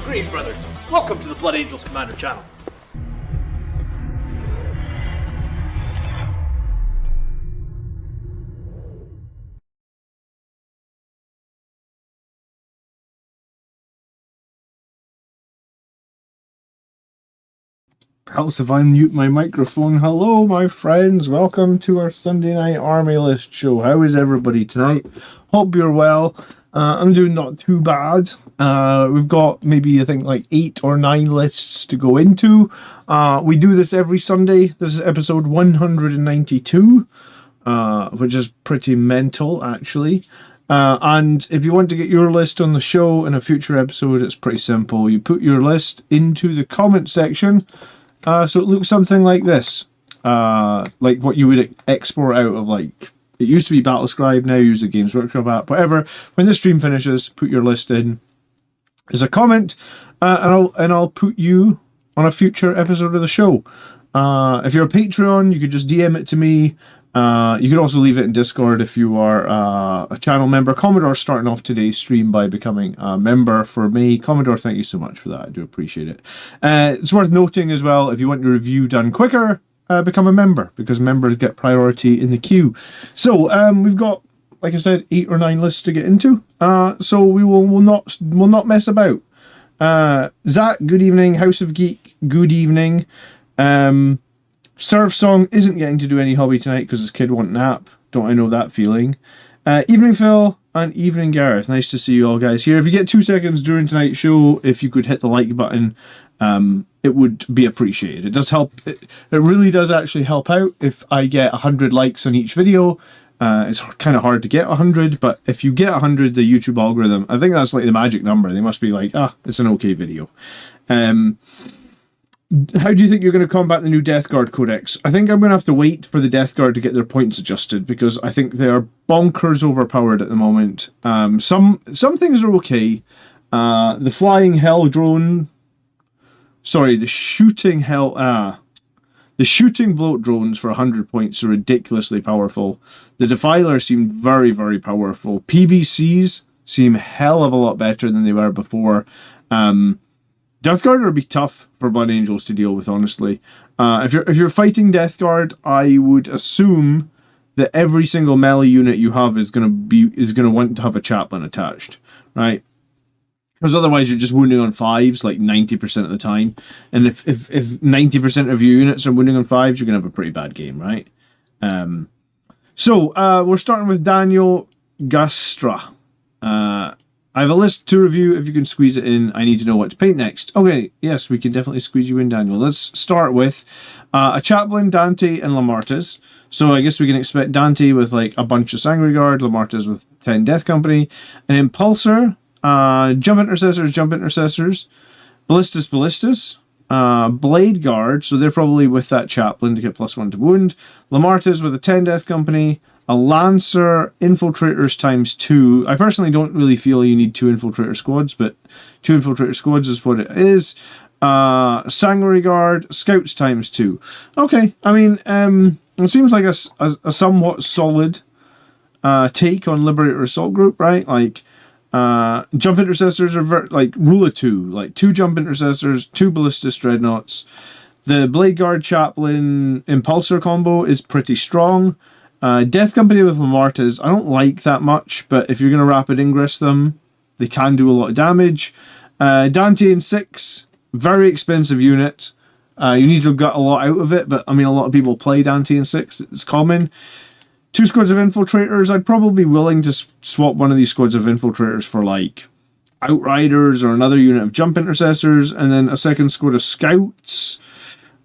Greetings, brothers. Welcome to the Blood Angels Commander channel. Helps if I mute my microphone. Hello, my friends. Welcome to our Sunday night army list show. How is everybody tonight? Hope you're well. I'm doing not too bad. We've got maybe, I think, like 8 or 9 lists to go into. We do this every Sunday. This is episode 192, which is pretty mental, actually. And if you want to get your list on the show in a future episode, it's pretty simple. You put your list into the comment section. So it looks something like this. Like what you would export out of, like, it used to be Battlescribe, now use the Games Workshop app, whatever. When the stream finishes, put your list in as a comment, and I'll put you on a future episode of the show. If you're a Patreon, you could just DM it to me. You could also leave it in Discord if you are a channel member. Commodore's starting off today's stream by becoming a member for me. Commodore, thank you so much for that. I do appreciate it. It's worth noting as well, if you want your review done quicker, become a member, because members get priority in the queue. So we've got, like I said, 8 or 9 lists to get into. So we will not mess about. Zach, good evening. House of Geek, good evening. Surf Song isn't getting to do any hobby tonight because his kid wants a nap. Don't I know that feeling? Evening Phil and evening Gareth. Nice to see you all guys here. If you get 2 seconds during tonight's show, if you could hit the like button, it would be appreciated. It does help. It really does actually help out if I get 100 likes on each video. It's kind of hard to get 100, but if you get 100, the YouTube algorithm, I think that's like the magic number. They must be like, it's an okay video. How do you think you're going to combat the new Death Guard Codex? I think I'm going to have to wait for the Death Guard to get their points adjusted, because I think they are bonkers overpowered at the moment. Some things are okay. The flying hell drone... Sorry, the shooting hell... The shooting bloat drones for 100 points are ridiculously powerful. The Defiler seemed very, very powerful. PBCs seem hell of a lot better than they were before. Death Guard would be tough for Blood Angels to deal with, honestly. If you're fighting Death Guard, I would assume that every single melee unit you have is gonna want to have a chaplain attached, right? Because otherwise you're just wounding on 5s like 90% of the time. And if 90% of your units are wounding on 5s, you're going to have a pretty bad game, right? So we're starting with Daniel Gastra. I have a list to review. If you can squeeze it in, I need to know what to paint next. Okay, yes, we can definitely squeeze you in, Daniel. Let's start with a Chaplain, Dante, and Lamartes. So I guess we can expect Dante with like a bunch of Sangre Guard, Lamartes with 10 Death Company, an Impulsor, Jump Intercessors, Ballistas, Blade Guard, so they're probably with that Chaplain to get +1 to wound, Lamartes with a 10 Death Company, a Lancer, Infiltrators ×2. I personally don't really feel you need 2 Infiltrator squads, but 2 Infiltrator squads is what it is. Sangre Guard, Scouts ×2. Okay, I mean, it seems like a somewhat solid take on Liberator Assault Group, right? Like, Jump Intercessors are like rule of 2, like 2 Jump Intercessors, 2 Ballistas Dreadnoughts. The Blade Guard Chaplain Impulsor combo is pretty strong. Death Company with Lamartes, I don't like that much, but if you're going to rapid ingress them, they can do a lot of damage. Dante in 6, very expensive unit. You need to get a lot out of it, but I mean, a lot of people play Dante in 6, it's common. 2 squads of Infiltrators. I'd probably be willing to swap one of these squads of Infiltrators for like Outriders or another unit of Jump Intercessors, and then a second squad of Scouts.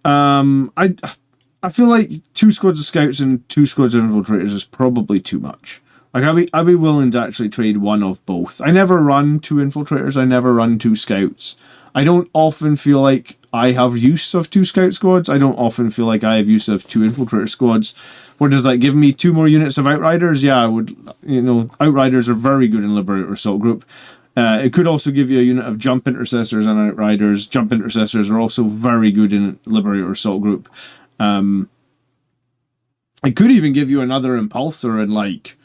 I feel like 2 squads of Scouts and 2 squads of Infiltrators is probably too much. Like I'd be willing to actually trade one of both. I never run 2 Infiltrators. I never run 2 Scouts. I don't often feel like I have use of 2 scout squads. I don't often feel like I have use of 2 infiltrator squads. What does that give me? 2 more units of outriders? Yeah, I would. Outriders are very good in Liberator Assault Group. It could also give you a unit of jump intercessors and outriders. Jump intercessors are also very good in Liberator Assault Group. It could even give you another impulsor and like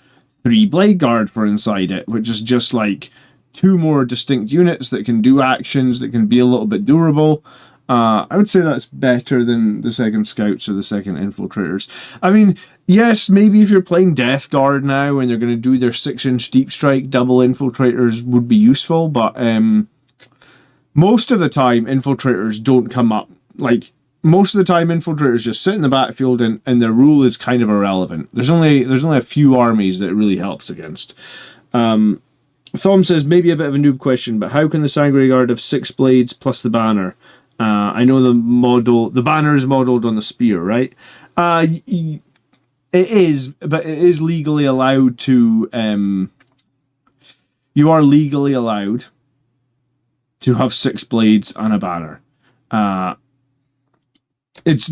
3 blade guard for inside it, which is just like 2 more distinct units that can do actions, that can be a little bit durable. I would say that's better than the second scouts or the second infiltrators. I mean, yes, maybe if you're playing Death Guard now and they're going to do their 6-inch deep strike, double infiltrators would be useful, but most of the time infiltrators don't come up. Like, most of the time infiltrators just sit in the battlefield and their rule is kind of irrelevant. There's only a few armies that it really helps against. Thom says, maybe a bit of a noob question, but how can the Sanguinary Guard have 6 blades plus the banner? I know the banner is modelled on the spear, right? It is, but it is legally allowed to, you are legally allowed to have 6 blades and a banner. It's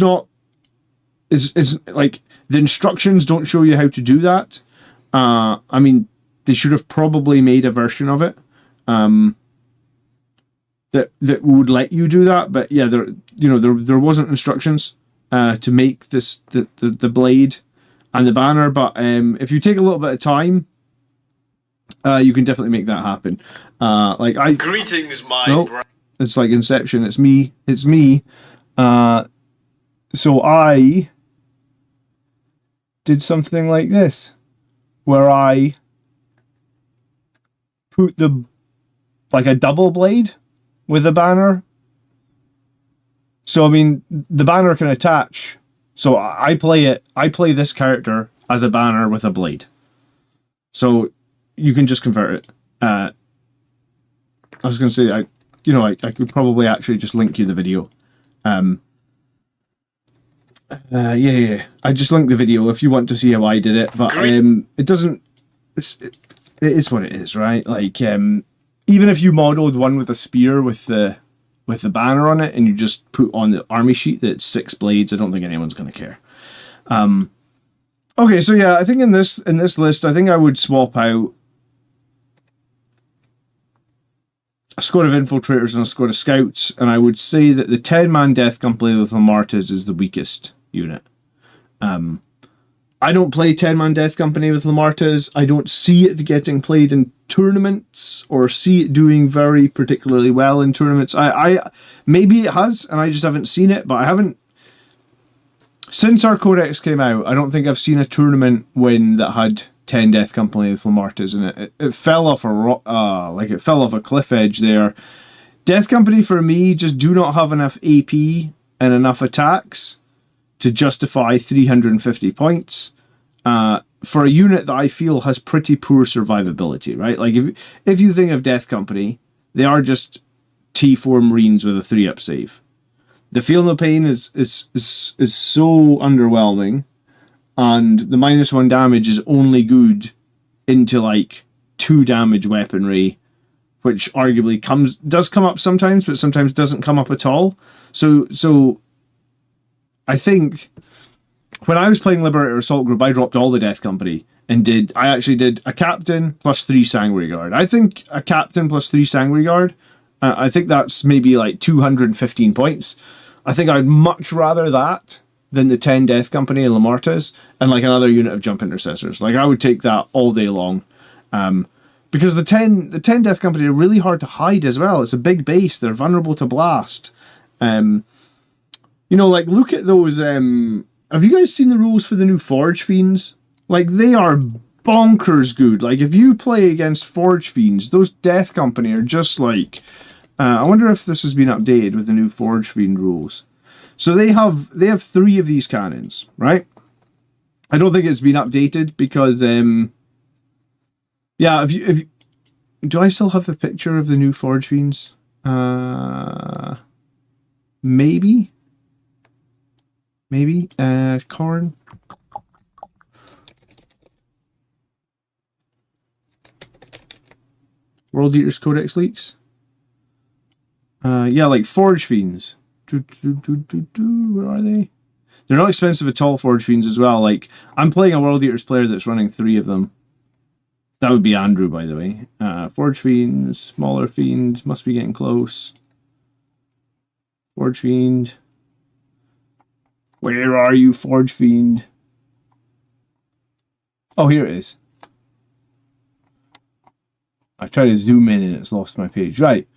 like, the instructions don't show you how to do that. I mean, they should have probably made a version of it. That would let you do that, but yeah, there wasn't instructions to make this the blade and the banner. But if you take a little bit of time, you can definitely make that happen. Greetings, it's like Inception. It's me. So I did something like this, where I put a double blade with a banner. So I mean, the banner can attach. So I play this character as a banner with a blade. So you can just convert it. I was going to say, I could probably actually just link you the video. Yeah. I just linked the video if you want to see how I did it. But it doesn't. It is what it is, right? Like, even if you modeled one with a spear with the banner on it, and you just put on the army sheet that it's 6 blades, I don't think anyone's going to care. Okay, so yeah, I think in this list, I think I would swap out a squad of infiltrators and a squad of scouts, and I would say that the 10-man Death Company with Lamartas is the weakest unit. I don't play 10-man Death Company with Lamartas. I don't see it getting played in tournaments or see it doing very particularly well in tournaments. I maybe it has, and I just haven't seen it, but I haven't. Since our Codex came out, I don't think I've seen a tournament win that had 10 Death Company with Lamartas, and it fell off it fell off a cliff edge there. Death Company for me just do not have enough AP and enough attacks to justify 350 points for a unit that I feel has pretty poor survivability, right? Like, if you think of Death Company, they are just T4 Marines with a 3-up save. The Feel No Pain is so underwhelming, and the -1 damage is only good into like 2 damage weaponry, which arguably does come up sometimes, but sometimes doesn't come up at all. So I think when I was playing Liberator Assault Group, I dropped all the Death Company and I actually did a captain plus 3 Sanguinary Guard. I think a captain plus 3 Sanguinary Guard, I think that's maybe like 215 points. I think I'd much rather that than the 10 Death Company and Lamartas and like another unit of jump intercessors. Like, I would take that all day long. Because the 10 Death Company are really hard to hide as well. It's a big base. They're vulnerable to blast. Like, look at those. Have you guys seen the rules for the new Forge Fiends? Like, they are bonkers good. Like, if you play against Forge Fiends, those Death Company are just like... I wonder if this has been updated with the new Forge Fiend rules. So they have 3 of these cannons, right? I don't think it's been updated because... yeah, if you... Do I still have the picture of the new Forge Fiends? Maybe? Corn. World Eaters Codex leaks. Yeah, like Forge Fiends. Where are they? They're not expensive at all, Forge Fiends as well. Like, I'm playing a World Eaters player that's running 3 of them. That would be Andrew, by the way. Forge Fiends, smaller Fiend, must be getting close. Forge Fiend. Where are you, Forge Fiend? Oh, here it is. I tried to zoom in and it's lost my page. Right.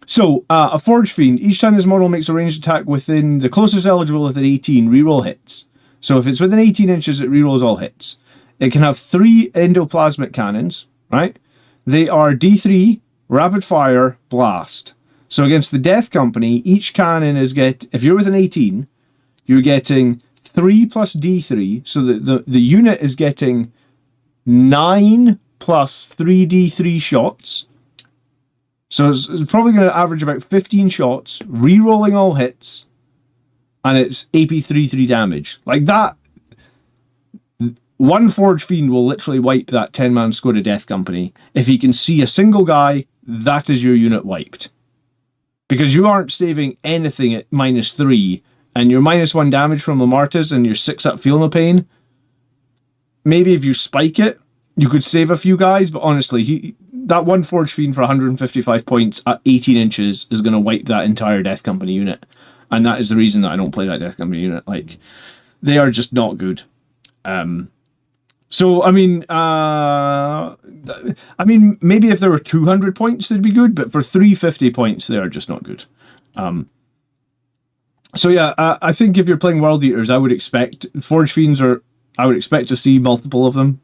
So, a Forge Fiend. Each time this model makes a ranged attack within the closest eligible within 18, reroll hits. So if it's within 18 inches, it rerolls all hits. It can have 3 endoplasmic cannons, right? They are D3, rapid fire, blast. So against the Death Company, each cannon is if you're within 18, you're getting 3 plus D3. So the unit is getting 9 plus 3D3 shots. So it's probably going to average about 15 shots, re-rolling all hits, and it's AP 3 damage. Like that, one Forge Fiend will literally wipe that 10-man squad of Death Company. If you can see a single guy, that is your unit wiped. Because you aren't saving anything at -3, and you're -1 damage from Lamartas, and you're 6 up Feel No Pain. Maybe if you spike it, you could save a few guys, but honestly, that one Forge Fiend for 155 points at 18 inches is going to wipe that entire Death Company unit. And that is the reason that I don't play that Death Company unit. Like, they are just not good. So, I mean, maybe if there were 200 points, they'd be good, but for 350 points, they are just not good. So yeah, I think if you're playing World Eaters, I would expect Forge Fiends I would expect to see multiple of them.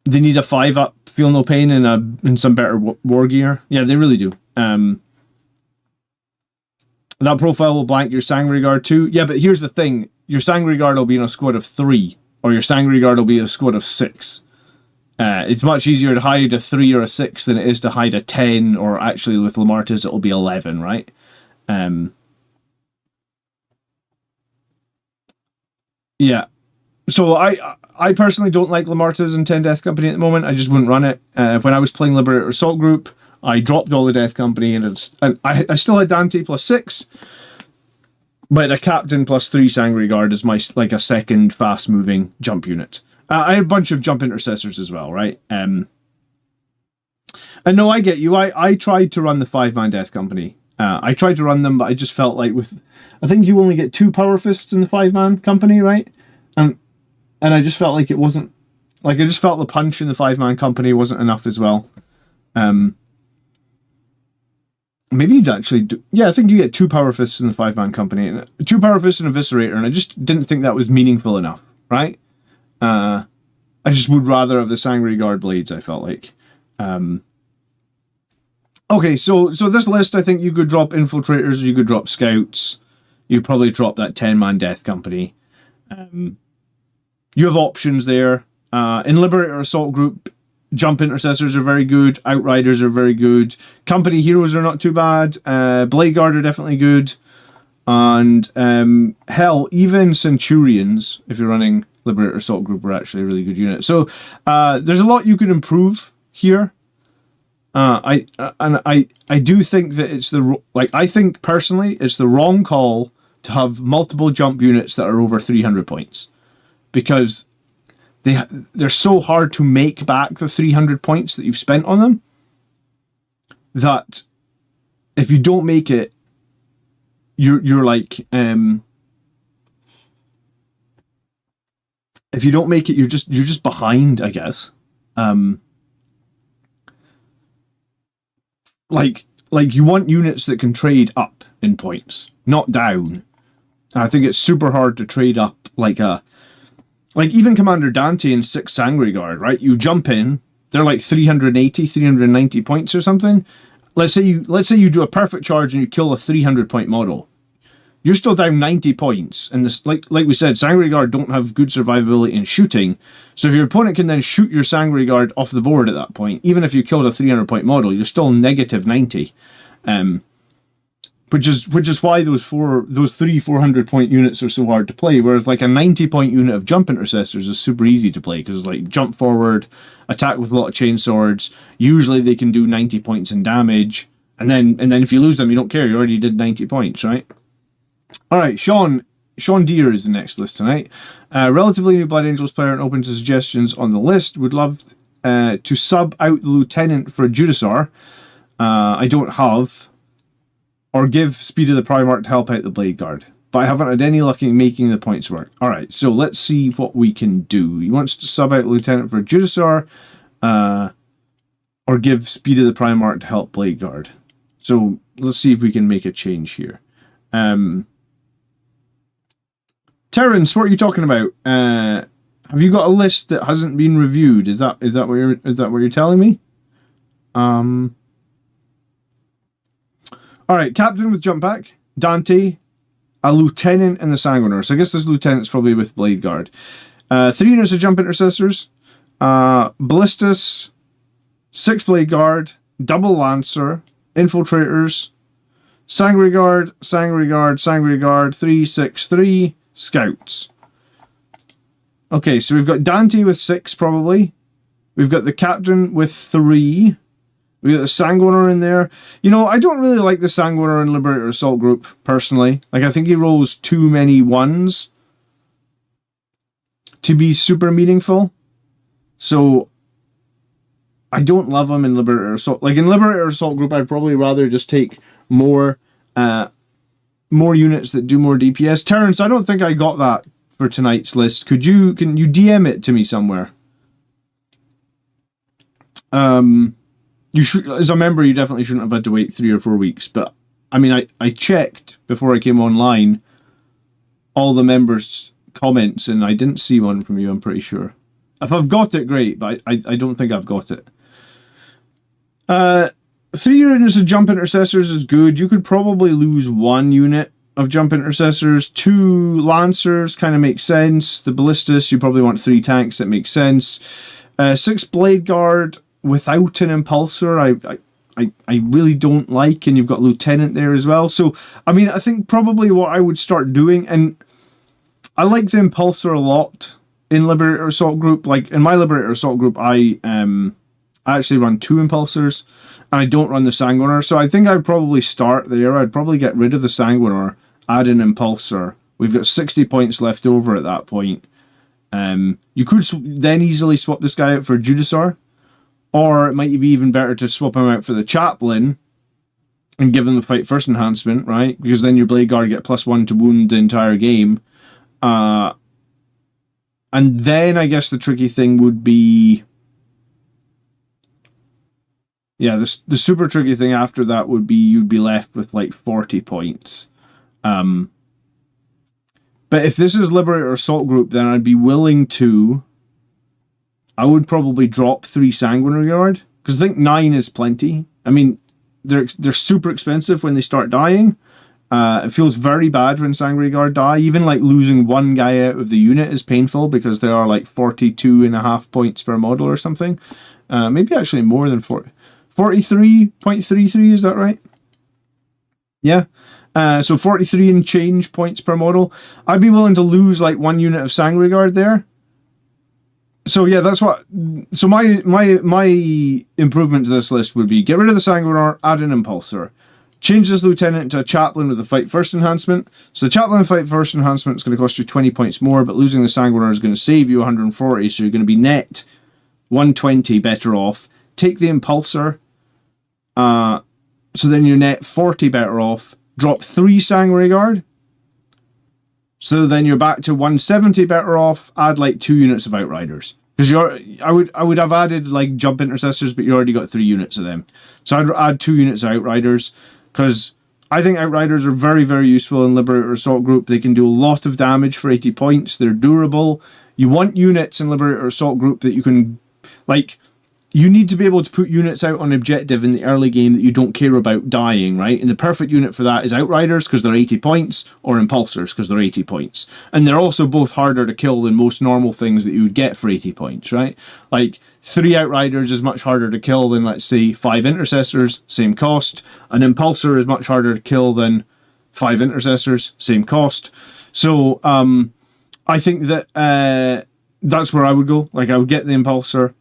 They need a 5-up Feel No Pain and some better war gear. Yeah, they really do. That profile will blank your Sangre Guard too. Yeah, but here's the thing. Your Sangre Guard will be in a squad of 3. Or your Sangre Guard will be a squad of 6. It's much easier to hide a 3 or a 6 than it is to hide a 10. Or actually with Lamartas it'll be 11, right? Yeah. So I personally don't like Lamartas and 10 Death Company at the moment. I just wouldn't run it. When I was playing Liberator Assault Group, I dropped all the Death Company, and I still had Dante plus 6, but a Captain plus 3 Sangre Guard is my a second fast moving jump unit. I had a bunch of jump intercessors as well, right? And no, I get you. I tried to run the 5-man Death Company. I tried to run them, but I just felt like I think you only get 2 Power Fists in the 5-man company, right? And I just felt like it wasn't... I just felt the punch in the 5-man company wasn't enough as well. Maybe you'd actually do... Yeah, I think you get 2 Power Fists in the 5-man company. And 2 Power Fists and Eviscerator, and I just didn't think that was meaningful enough, right? I just would rather have the Sangre Guard Blades, I felt like. Okay, so this list, I think you could drop Infiltrators, you could drop Scouts. You'd probably drop that 10-man Death Company. You have options there. In Liberator Assault Group, Jump Intercessors are very good. Outriders are very good. Company Heroes are not too bad. Blade Guard are definitely good. And hell, even Centurions, if you're running Liberator Assault Group, are actually a really good unit. So there's a lot you could improve here. I do think that it's I think personally it's the wrong call to have multiple jump units that are over 300 points. Because they're so hard to make back the 300 points that you've spent on them, that if you don't make it, you're like if you don't make it, you're just behind, I guess. Like you want units that can trade up in points, not down. And I think it's super hard to trade up even Commander Dante and 6 Sangre Guard, right? You jump in, they're like 380, 390 points or something. Let's say you do a perfect charge and you kill a 300 point model. You're still down 90 points. And this, like we said, Sangre Guard don't have good survivability in shooting. So if your opponent can then shoot your Sangre Guard off the board at that point, even if you killed a 300 point model, you're still negative 90. Which is why those 3 400 point units are so hard to play. Whereas like a 90 point unit of Jump Intercessors is super easy to play, because like jump forward, attack with a lot of chain swords. Usually they can do 90 points in damage, And then if you lose them, you don't care. You already did 90 points, right? All right, Sean Deere is the next list tonight. Relatively new Blood Angels player and open to suggestions on the list. Would love to sub out the Lieutenant for a Judasar. I don't have. Or give Speed of the Primarch to help out the Blade Guard. But I haven't had any luck in making the points work. Alright, so let's see what we can do. He wants to sub out Lieutenant for Judasar. Or give Speed of the Primarch to help Blade Guard. So let's see if we can make a change here. Terrence, what are you talking about? Have you got a list that hasn't been reviewed? Is that what you're telling me? All right, Captain with Jump Pack, Dante, a Lieutenant, and the Sanguinar. So I guess this Lieutenant's probably with Blade Guard. 3 units of Jump Intercessors, Ballistas, 6 Blade Guard, double Lancer, Infiltrators, Sangry Guard, 3, 6, 3, Scouts. Okay, so we've got Dante with 6 probably. We've got the Captain with 3. We got the Sanguinar in there. You know, I don't really like the Sanguinar in Liberator Assault Group, personally. Like, I think he rolls too many 1s to be super meaningful. So, I don't love him in Liberator Assault. Like, in Liberator Assault Group, I'd probably rather just take more units that do more DPS. Terrence, I don't think I got that for tonight's list. Can you DM it to me somewhere? You should, as a member, you definitely shouldn't have had to wait 3 or 4 weeks. But I mean, I checked before I came online all the members' comments, and I didn't see one from you. I'm pretty sure. If I've got it, great, but I don't think I've got it. 3 units of Jump Intercessors is good. You could probably lose 1 unit of Jump Intercessors. 2 Lancers kind of makes sense. The Ballistas, you probably want 3 tanks. That makes sense. 6 Blade Guard without an Impulsor, I really don't like, and you've got Lieutenant there as well. So, I mean, I think probably what I would start doing, and I like the Impulsor a lot in Liberator Assault Group. Like, in my Liberator Assault Group, I actually run 2 Impulsors, and I don't run the Sanguinar, so I think I'd probably start there. I'd probably get rid of the Sanguinar, add an Impulsor. We've got 60 points left over at that point. You could then easily swap this guy out for Judasar, or it might be even better to swap him out for the Chaplain and give him the Fight First enhancement, right? Because then your Blade Guard get +1 to wound the entire game. And then I guess the tricky thing would be... Yeah, the super tricky thing after that would be you'd be left with like 40 points. But if this is Liberator Assault Group, then I'd be willing to... I would probably drop 3 Sanguinar Guard, because I think 9 is plenty. I mean, they're super expensive when they start dying. It feels very bad when Sanguinar Guard die. Even like losing 1 guy out of the unit is painful, because they are like 42.5 points per model or something. Maybe actually more than 40. 43.33, is that right? Yeah. So 43 and change points per model. I'd be willing to lose like 1 unit of Sanguinar Guard there. So yeah, that's what. So my improvement to this list would be get rid of the Sanguinar, add an Impulsor, change this Lieutenant to a Chaplain with a Fight First enhancement. So the Chaplain Fight First enhancement is going to cost you 20 points more, but losing the Sanguinar is going to save you 140. So you're going to be net 120 better off. Take the Impulsor. So then you're net 40 better off. Drop 3 Sanguinar Guard. So then you're back to 170 better off. Add like 2 units of Outriders. Because I would have added like Jump Intercessors, but you already got 3 units of them. So I'd add 2 units of Outriders, because I think Outriders are very, very useful in Liberator Assault Group. They can do a lot of damage for 80 points. They're durable. You want units in Liberator Assault Group that you can, like, you need to be able to put units out on objective in the early game that you don't care about dying, right? And the perfect unit for that is Outriders, because they're 80 points, or Impulsors, because they're 80 points. And they're also both harder to kill than most normal things that you would get for 80 points, right? Like, 3 Outriders is much harder to kill than, let's say, 5 Intercessors, same cost. An Impulsor is much harder to kill than 5 Intercessors, same cost. So, I think that that's where I would go. Like, I would get the Impulsor.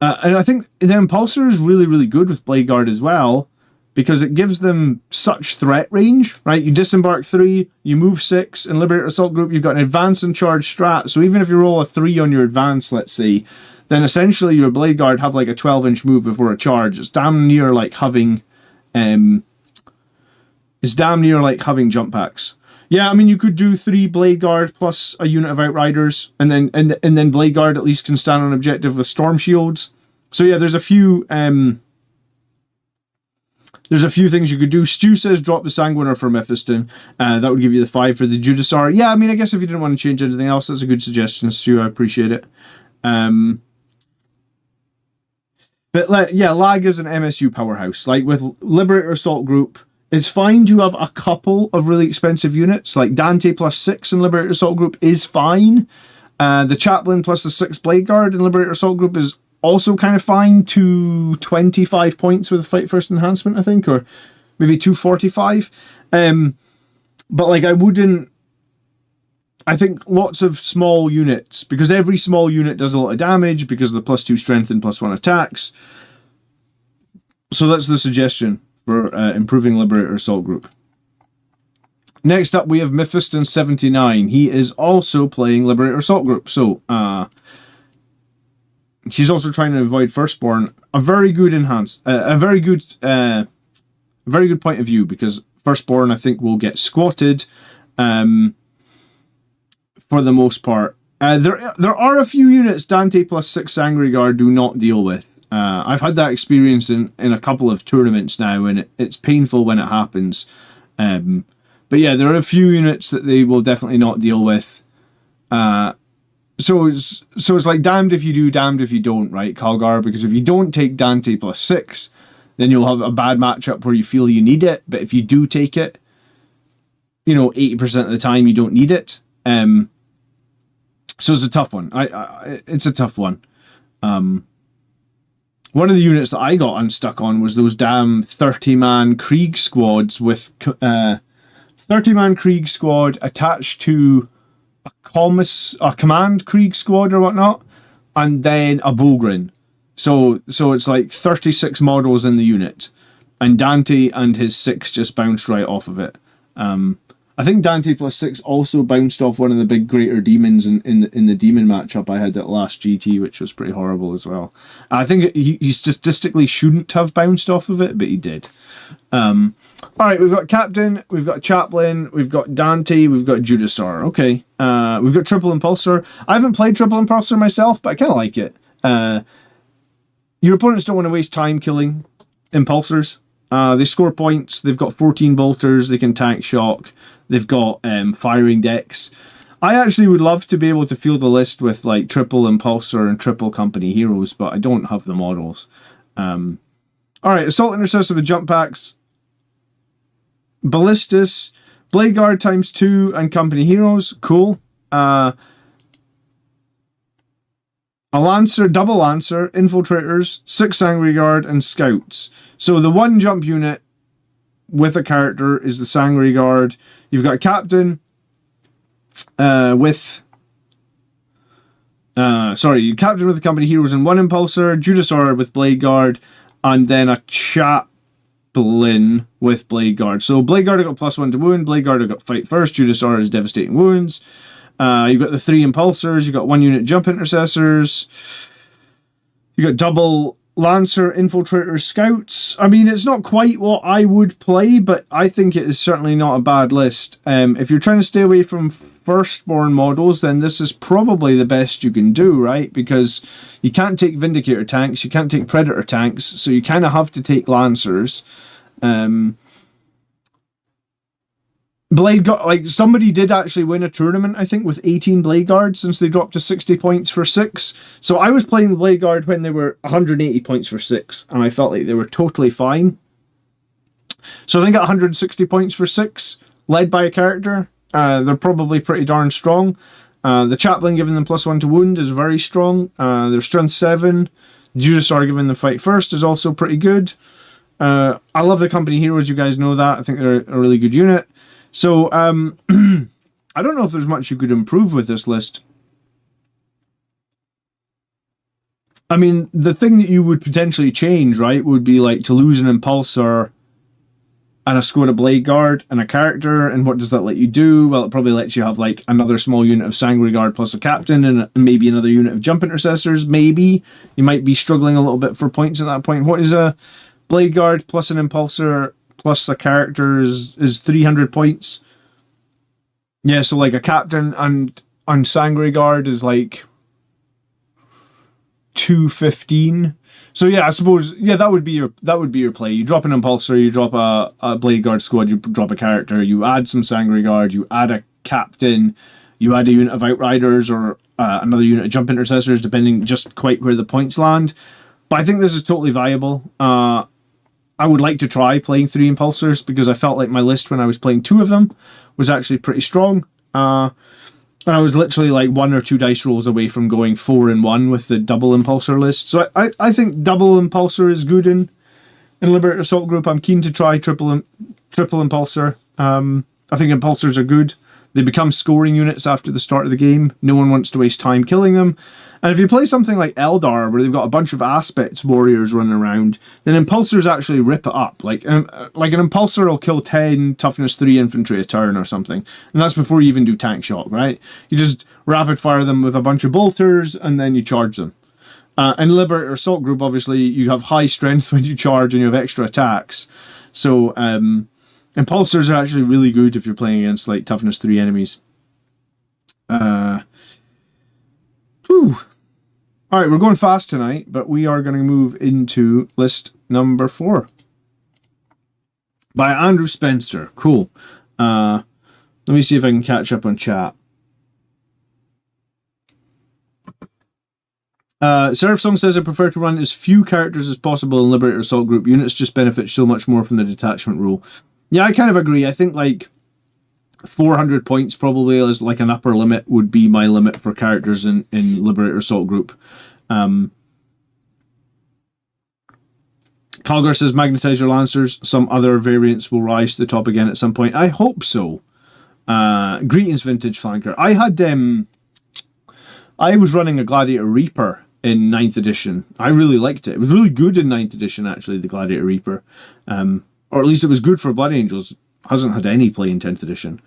And I think the Impulsor is really, really good with Blade Guard as well, because it gives them such threat range, right? You disembark 3, you move 6, in Liberator Assault Group you've got an advance and charge strat, so even if you roll a 3 on your advance, let's say, then essentially your Blade Guard have like a 12-inch move before a charge. It's damn near like having jump packs. Yeah, I mean, you could do 3 Blade Guard plus a unit of Outriders, and then Blade Guard at least can stand on objective with Storm Shields. So yeah, there's a few things you could do. Stu says drop the Sanguiner for Mephiston. That would give you the 5 for the Judasar. Yeah, I mean, I guess if you didn't want to change anything else, that's a good suggestion, Stu. I appreciate it. But yeah, Lag is an MSU powerhouse. Like with Liberator Assault Group, it's fine to have a couple of really expensive units. Like Dante plus 6 in Liberator Assault Group is fine. The Chaplain plus the 6 Blade Guard in Liberator Assault Group is also kind of fine to 25 points with Fight First enhancement, I think, or maybe 245. But like I think lots of small units, because every small unit does a lot of damage because of the +2 strength and +1 attacks. So that's the suggestion for improving Liberator Assault Group. Next up, we have Mephiston79. He is also playing Liberator Assault Group. So, he's also trying to avoid Firstborn. A very good point of view, because Firstborn, I think, will get squatted for the most part. There are a few units Dante plus 6 Sangre Guard do not deal with. I've had that experience in a couple of tournaments now, and it's painful when it happens. But yeah, there are a few units that they will definitely not deal with. So it's like damned if you do, damned if you don't, right, Calgar? Because if you don't take Dante plus 6, then you'll have a bad matchup where you feel you need it. But if you do take it, 80% of the time you don't need it. So it's a tough one. It's a tough one. One of the units that I got unstuck on was those damn 30-man Krieg squads with 30-man Krieg squad attached to a command Krieg squad or whatnot, and then a Bulgrin. So it's like 36 models in the unit, and Dante and his 6 just bounced right off of it. I think Dante plus 6 also bounced off one of the big greater demons in the demon matchup I had at last GT, which was pretty horrible as well. I think he statistically shouldn't have bounced off of it, but he did. Alright, we've got Captain, we've got Chaplain, we've got Dante, we've got Judasar. Okay, we've got Triple Impulsor. I haven't played Triple Impulsor myself, but I kind of like it. Your opponents don't want to waste time killing Impulsors. They score points, they've got 14 bolters, they can tank shock. They've got firing decks. I actually would love to be able to field a list with like triple Impulsor and triple company heroes, but I don't have the models. Alright, Assault Intercessor with jump packs. Ballistus, Blade Guard ×2 and company heroes. Cool. A Lancer, double Lancer, Infiltrators, 6 Angry Guard, and Scouts. So the one jump unit with a character is the Sangre Guard. You've got a Captain Captain with the company heroes and 1 Impulsor, Judasar with Blade Guard, and then a Chaplain with Blade Guard. So Blade Guard have got +1 to wound, Blade Guard have got fight first, Judasar has devastating wounds. You've got the 3 Impulsors, you've got 1 unit jump intercessors, you got double Lancer, Infiltrator, Scouts. I mean, it's not quite what I would play, but I think it is certainly not a bad list. If you're trying to stay away from Firstborn models, then this is probably the best you can do, right? Because you can't take Vindicator tanks, you can't take Predator tanks, so you kind of have to take Lancers. Blade Guard, like somebody did actually win a tournament, I think, with 18 Blade Guards since they dropped to 60 points for 6. So I was playing Blade Guard when they were 180 points for 6, and I felt like they were totally fine. So I think at 160 points for 6, led by a character, they're probably pretty darn strong. The Chaplain giving them +1 to wound is very strong. Their strength 7. Judasar giving them fight first is also pretty good. I love the company heroes, you guys know that. I think they're a really good unit. So, I don't know if there's much you could improve with this list. I mean, the thing that you would potentially change, right, would be like to lose an impulsor and a squad of blade guard and a character. And what does that let you do? Well, it probably lets you have like another small unit of sanguinary guard plus a captain and maybe another unit of jump intercessors. Maybe you might be struggling a little bit for points at that point. What is a blade guard plus an impulsor plus a character is 300 points. Yeah, so like a captain and sanguinary guard is like 215. So yeah, I suppose that would be your play. You drop an impulsor, you drop a blade guard squad, you drop a character, you add some sanguinary guard, you add a captain, you add a unit of outriders or another unit of jump intercessors, depending just quite where the points land. But I think this is totally viable. I would like to try playing 3 impulsors because I felt like my list when I was playing 2 of them was actually pretty strong. And I was literally like 1 or 2 dice rolls away from going 4-1 with the double impulsor list. So I think double impulsor is good in Liberator Assault Group. I'm keen to try triple impulsor. I think impulsors are good. They become scoring units after the start of the game. No one wants to waste time killing them. And if you play something like Eldar, where they've got a bunch of aspects warriors running around, then impulsors actually rip it up. Like an impulsor will kill 10 toughness 3 infantry a turn or something. And that's before you even do tank shock, right? You just rapid fire them with a bunch of bolters and then you charge them. In Liberator Assault Group, obviously, you have high strength when you charge and you have extra attacks. So, impulsors are actually really good if you're playing against like toughness 3 enemies. Alright, we're going fast tonight, but we are going to move into list number 4. By Andrew Spencer. Cool. Let me see if I can catch up on chat. Seraph Song says, I prefer to run as few characters as possible in Liberator Assault Group. Units just benefit so much more from the detachment rule. Yeah, I kind of agree. I think like 400 points probably as like an upper limit would be my limit for characters in Liberator Assault Group. Calgar says, magnetize your lancers. Some other variants will rise to the top again at some point. I hope so. Greetings, Vintage Flanker. I was running a Gladiator Reaper in 9th edition. I really liked it. It was really good in 9th edition, actually, the Gladiator Reaper. Or at least it was good for Blood Angels. Hasn't had any play in 10th edition.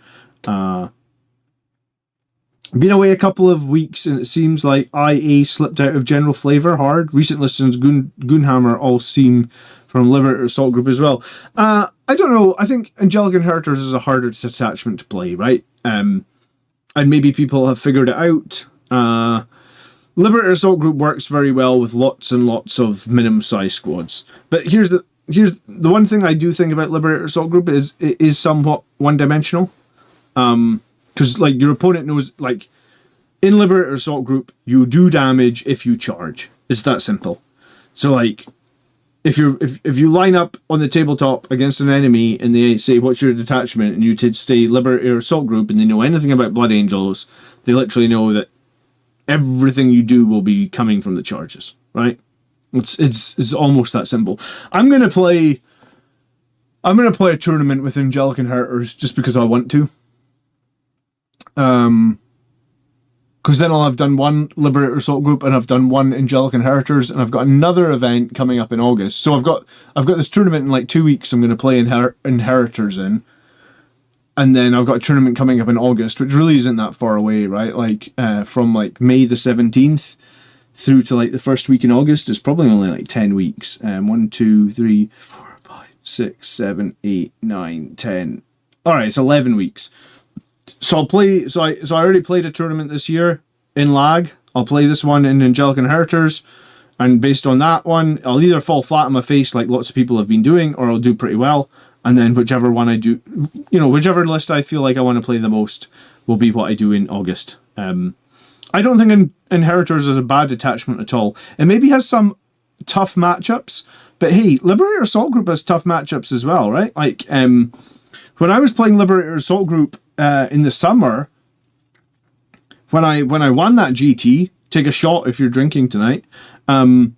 Been away a couple of weeks and it seems like IA slipped out of general flavour hard. Recent listings, Goonhammer all seem from Liberator Assault Group as well. I don't know. I think Angelic Inheritors is a harder detachment to play, right? And maybe people have figured it out. Liberator Assault Group works very well with lots and lots of minimum size squads. But here's the one thing I do think about Liberator Assault Group is it is somewhat one-dimensional. Because like your opponent knows, like in Liberator Assault Group, you do damage if you charge. It's that simple. So like if you line up on the tabletop against an enemy and they say what's your detachment and you stay Liberator Assault Group and they know anything about Blood Angels, they literally know that everything you do will be coming from the charges, right? It's almost that simple. I'm gonna play a tournament with Angelic Inheritors just because I want to. Because then I'll have done one Liberator Assault Group and I've done one Angelic Inheritors and I've got another event coming up in August. So I've got this tournament in like 2 weeks. I'm going to play Inheritors in, and then I've got a tournament coming up in August, which really isn't that far away, right? Like from like May the 17th through to like the first week in August is probably only like 10 weeks. 1, 2, 3, 4, 5, 6, 7, 8, 9, 10. All right, it's 11 weeks. So I'll play. So I already played a tournament this year in Lag. I'll play this one in Angelic Inheritors, and based on that one, I'll either fall flat on my face like lots of people have been doing, or I'll do pretty well. And then whichever one I do, whichever list I feel like I want to play the most will be what I do in August. I don't think Inheritors is a bad detachment at all. It maybe has some tough matchups, but hey, Liberator Assault Group has tough matchups as well, right? Like when I was playing Liberator Assault Group in the summer, when I won that GT, take a shot if you're drinking tonight, my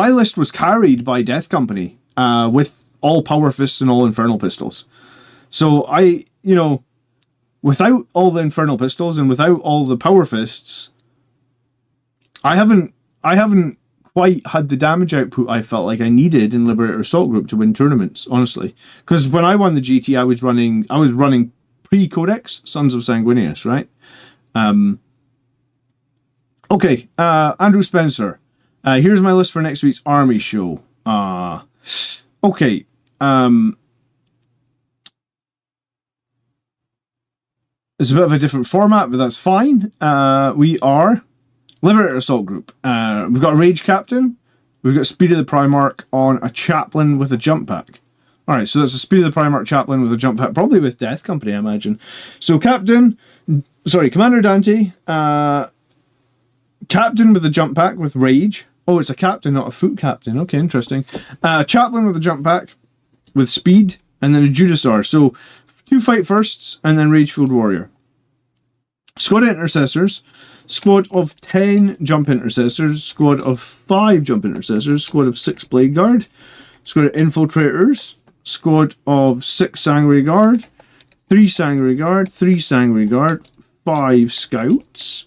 list was carried by Death Company with all Power Fists and all Infernal Pistols. So without all the Infernal Pistols and without all the Power Fists, I haven't I haven't quite had the damage output I felt like I needed in Liberator Assault Group to win tournaments, honestly. Because when I won the GT, I was running pre-Codex Sons of Sanguinius, right? Okay, Andrew Spencer. Here's my list for next week's army show. Okay. It's a bit of a different format, but that's fine. We are Liberator Assault Group. We've got a Rage Captain. We've got Speed of the Primarch on a Chaplain with a Jump Pack. Alright, so that's a Speed of the Primarch Chaplain with a Jump Pack, probably with Death Company, I imagine. So Commander Dante, Captain with a Jump Pack with Rage. Oh, it's a Captain, not a Foot Captain. Okay, interesting. Chaplain with a Jump Pack with Speed, and then a Judasaur. So 2 Fight Firsts, and then Rage-Fueled Warrior. Squad of Intercessors. Squad of 10 Jump Intercessors. Squad of 5 Jump Intercessors. Squad of 6 Blade Guard. Squad of Infiltrators. Squad of 6 Sangre Guard. 3 Sangre Guard. 3 Sangre Guard. 5 Scouts.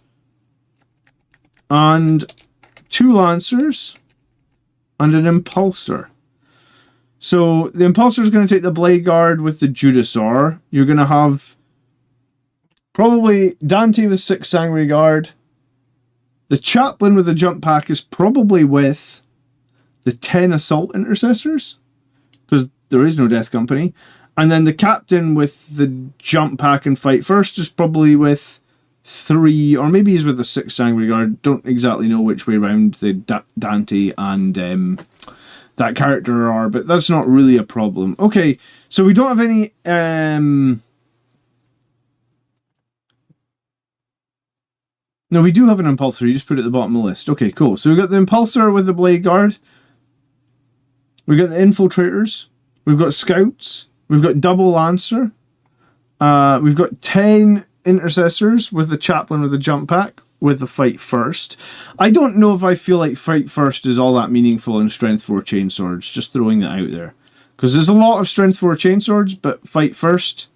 And 2 Lancers. And an Impulsor. So the Impulsor is going to take the Blade Guard with the Judasaur. You're going to have probably Dante with 6 Sangre Guard. The Chaplain with the Jump Pack is probably with the 10 Assault Intercessors, because there is no Death Company. And then the Captain with the Jump Pack and Fight First is probably with 3, or maybe he's with the 6 Sangre Guard. Don't exactly know which way around the Dante and that character are, but that's not really a problem. Okay, so we don't have any no, we do have an Impulsor. You just put it at the bottom of the list. Okay, cool. So we've got the Impulsor with the Blade Guard. We've got the Infiltrators. We've got Scouts. We've got Double Lancer. We've got 10 Intercessors with the Chaplain with the Jump Pack with the Fight First. I don't know if I feel like Fight First is all that meaningful in Strength 4 Chainswords. Just throwing that out there. Because there's a lot of Strength 4 Chainswords, but Fight First...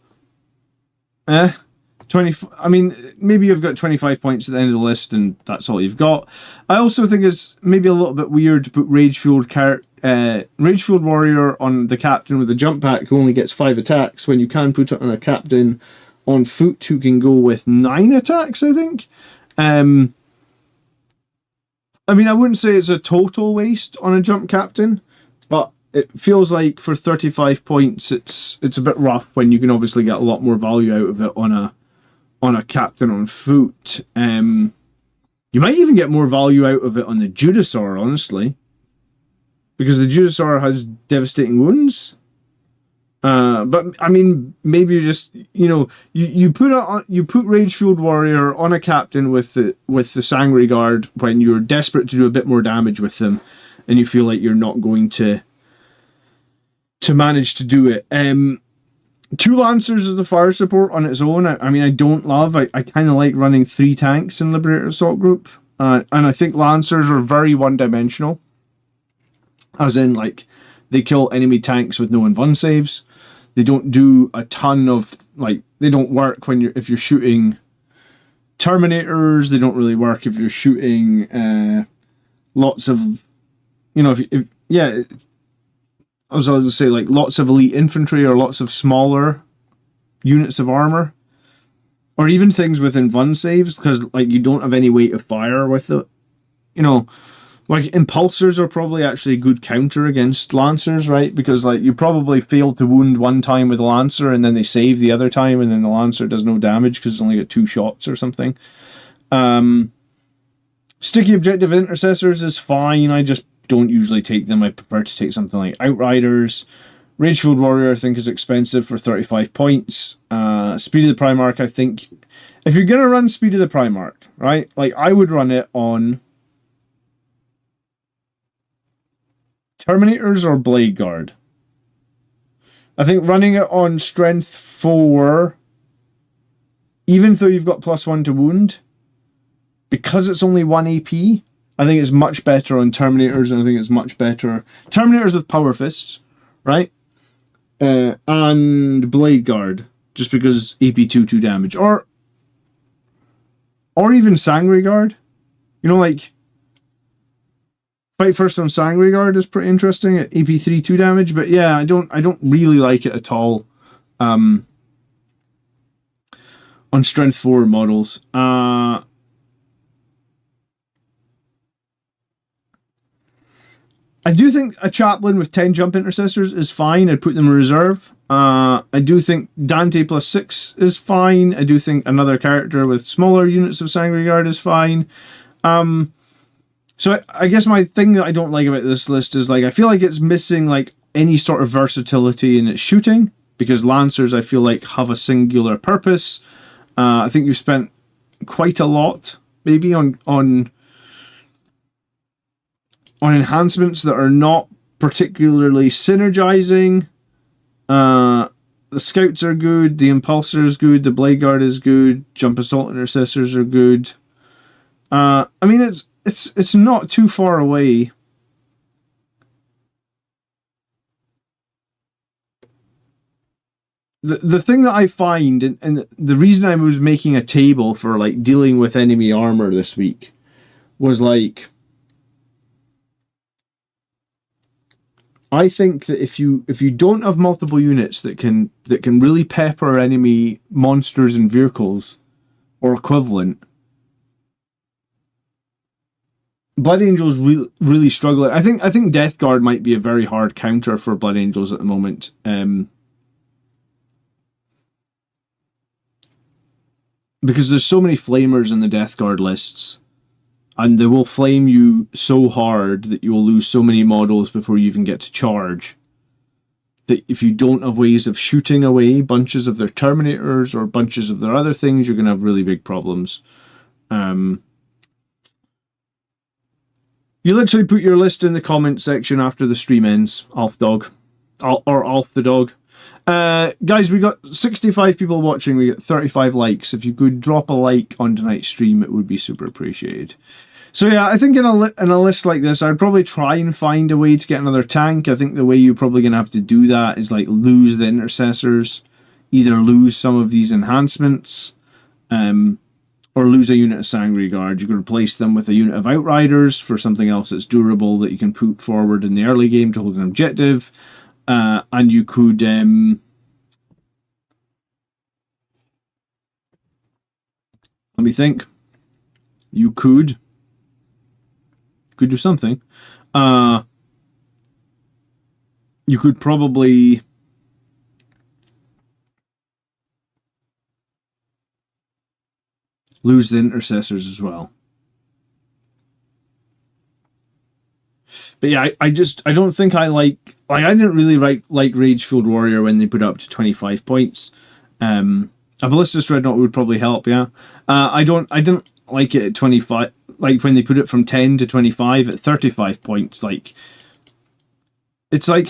20, I mean, maybe you've got 25 points at the end of the list and that's all you've got. I also think it's maybe a little bit weird to put Rage-Fueled Warrior on the Captain with the Jump Pack who only gets 5 attacks, when you can put it on a Captain on foot who can go with 9 attacks, I think. I mean, I wouldn't say it's a total waste on a Jump Captain, but it feels like for 35 points it's a bit rough when you can obviously get a lot more value out of it on a Captain on foot. You might even get more value out of it on the Judasaur, honestly, because the Judasaur has devastating wounds. But I mean, maybe you just you put Rage-Fueled Warrior on a Captain with the Sangre Guard when you're desperate to do a bit more damage with them, and you feel like you're not going to manage to do it. 2 Lancers as the fire support on its own, I mean, I don't love. I kind of like running 3 tanks in Liberator Assault Group. And I think Lancers are very one-dimensional. As in, like, they kill enemy tanks with no invuln saves. They don't do a ton of, like, they don't work if you're shooting Terminators. They don't really work if you're shooting lots of, I was going to say, like, lots of elite infantry or lots of smaller units of armor. Or even things with invuln saves, because, like, you don't have any weight of fire with it. Like, Impulsors are probably actually a good counter against Lancers, right? Because, like, you probably failed to wound one time with a Lancer, and then they save the other time, and then the Lancer does no damage because it's only got 2 shots or something. Sticky Objective Intercessors is fine. I just don't usually take them. I prefer to take something like Outriders. Rage-Fueled Warrior I think is expensive for 35 points. Speed of the Primarch, I think, if you're going to run Speed of the Primarch, right, like, I would run it on Terminators or Blade Guard. I think running it on Strength 4, even though you've got +1 to wound, because it's only 1 AP, I think it's much better on Terminators, and I think it's much better... Terminators with Power Fists, right? And Blade Guard, just because AP 2 damage. Or even Sangre Guard. Fight first on Sangry Guard is pretty interesting at AP3 2 damage, but yeah, I don't really like it at all. On Strength 4 models. I do think a Chaplain with 10 jump intercessors is fine. I'd put them in reserve. I do think Dante plus 6 is fine. I do think another character with smaller units of Sangry Guard is fine. So I guess my thing that I don't like about this list is, like, I feel like it's missing, like, any sort of versatility in its shooting, because Lancers, I feel like, have a singular purpose. I think you've spent quite a lot, maybe, on enhancements that are not particularly synergizing. The Scouts are good, the Impulsor is good, the Blade Guard is good, Jump Assault Intercessors are good. I mean, it's not too far away. The thing that I find, and the reason I was making a table for, like, dealing with enemy armor this week, was, like, I think that if you don't have multiple units that can really pepper enemy monsters and vehicles or equivalent, Blood Angels really struggle. I think Death Guard might be a very hard counter for Blood Angels at the moment. Because there's so many flamers in the Death Guard lists, and they will flame you so hard that you will lose so many models before you even get to charge, that if you don't have ways of shooting away bunches of their Terminators or bunches of their other things, you're going to have really big problems. You literally put your list in the comment section after the stream ends, Alf Dog. Or Alf the Dog. Guys, we got 65 people watching, we got 35 likes. If you could drop a like on tonight's stream, it would be super appreciated. So yeah, I think in a list like this, I'd probably try and find a way to get another tank. I think the way you're probably going to have to do that is, like, lose the intercessors, either lose some of these enhancements, or lose a unit of Sangry Guard. You could replace them with a unit of Outriders for something else that's durable that you can put forward in the early game to hold an objective. And you could let me think. You could do something. You could probably lose the intercessors as well. But yeah, I don't think I like I didn't really like Rage-Fueled Warrior when they put it up to 25 points. A Ballistus Dreadnought would probably help, yeah. I didn't like it at 25, like when they put it from 10 to 25 at 35 points. Like, it's like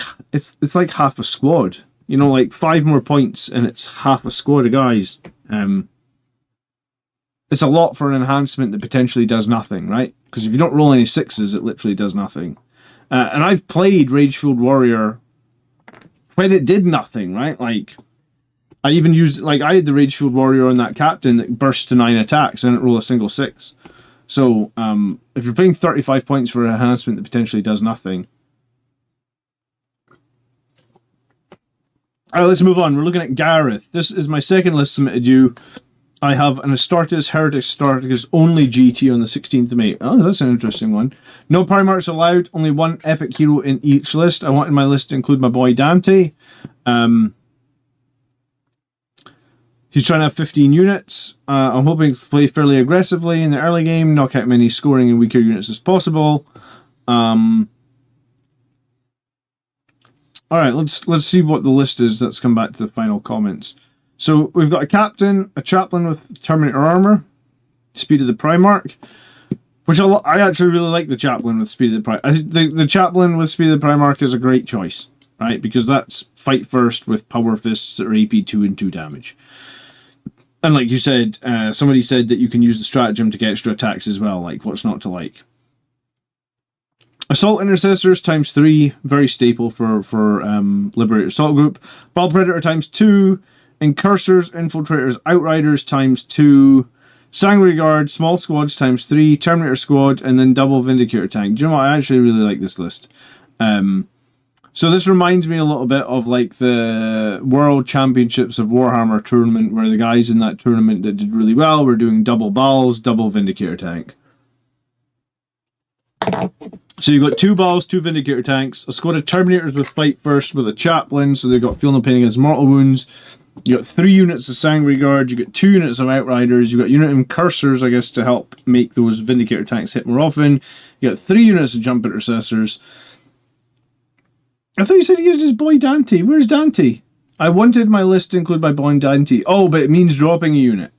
half a squad. You know, like 5 more points and it's half a squad of guys. It's a lot for an enhancement that potentially does nothing, right? Because if you don't roll any 6s, it literally does nothing. And I've played Rage-Fueled Warrior when it did nothing, right? Like, I even used, like, I had the Rage-Fueled Warrior on that captain that burst to 9 attacks and didn't roll a single 6. So, if you're paying 35 points for an enhancement that potentially does nothing. Alright, let's move on. We're looking at Gareth. This is my second list submitted you. I have an Astartes Heretic Astartes only GT on the 16th of May. Oh, that's an interesting one. No Primarchs allowed, only one epic hero in each list. I wanted my list to include my boy Dante. He's trying to have 15 units. I'm hoping to play fairly aggressively in the early game, knock out many scoring and weaker units as possible. Alright, let's see what the list is. Let's come back to the final comments. So we've got a captain, a chaplain with Terminator armor, speed of the Primarch, which I actually really like the chaplain with speed of the Primarch. I think the chaplain with speed of the Primarch is a great choice, right? Because that's fight first with power fists that are AP 2 and 2 damage. And like you said, somebody said that you can use the stratagem to get extra attacks as well. Like, what's not to like? Assault Intercessors times 3, very staple for Liberator Assault Group. Ball Predator times 2. Incursors, Infiltrators, Outriders times 2. Sangre Guard, small squads times 3, Terminator squad, and then double Vindicator tank. Do you know what? I actually really like this list. So this reminds me a little bit of like the World Championships of Warhammer tournament, where the guys in that tournament that did really well were doing double Bals, double Vindicator tank. So you've got 2 Bals, 2 Vindicator tanks, a squad of Terminators with fight first with a chaplain, so they've got feel no pain against mortal wounds. You got 3 units of Sangre Guard, you got 2 units of Outriders, you got a unit of Cursors, I guess, to help make those Vindicator tanks hit more often. You got 3 units of Jump Intercessors. I thought you said you just boy Dante. Where's Dante? I wanted my list to include my boy Dante. Oh, but it means dropping a unit.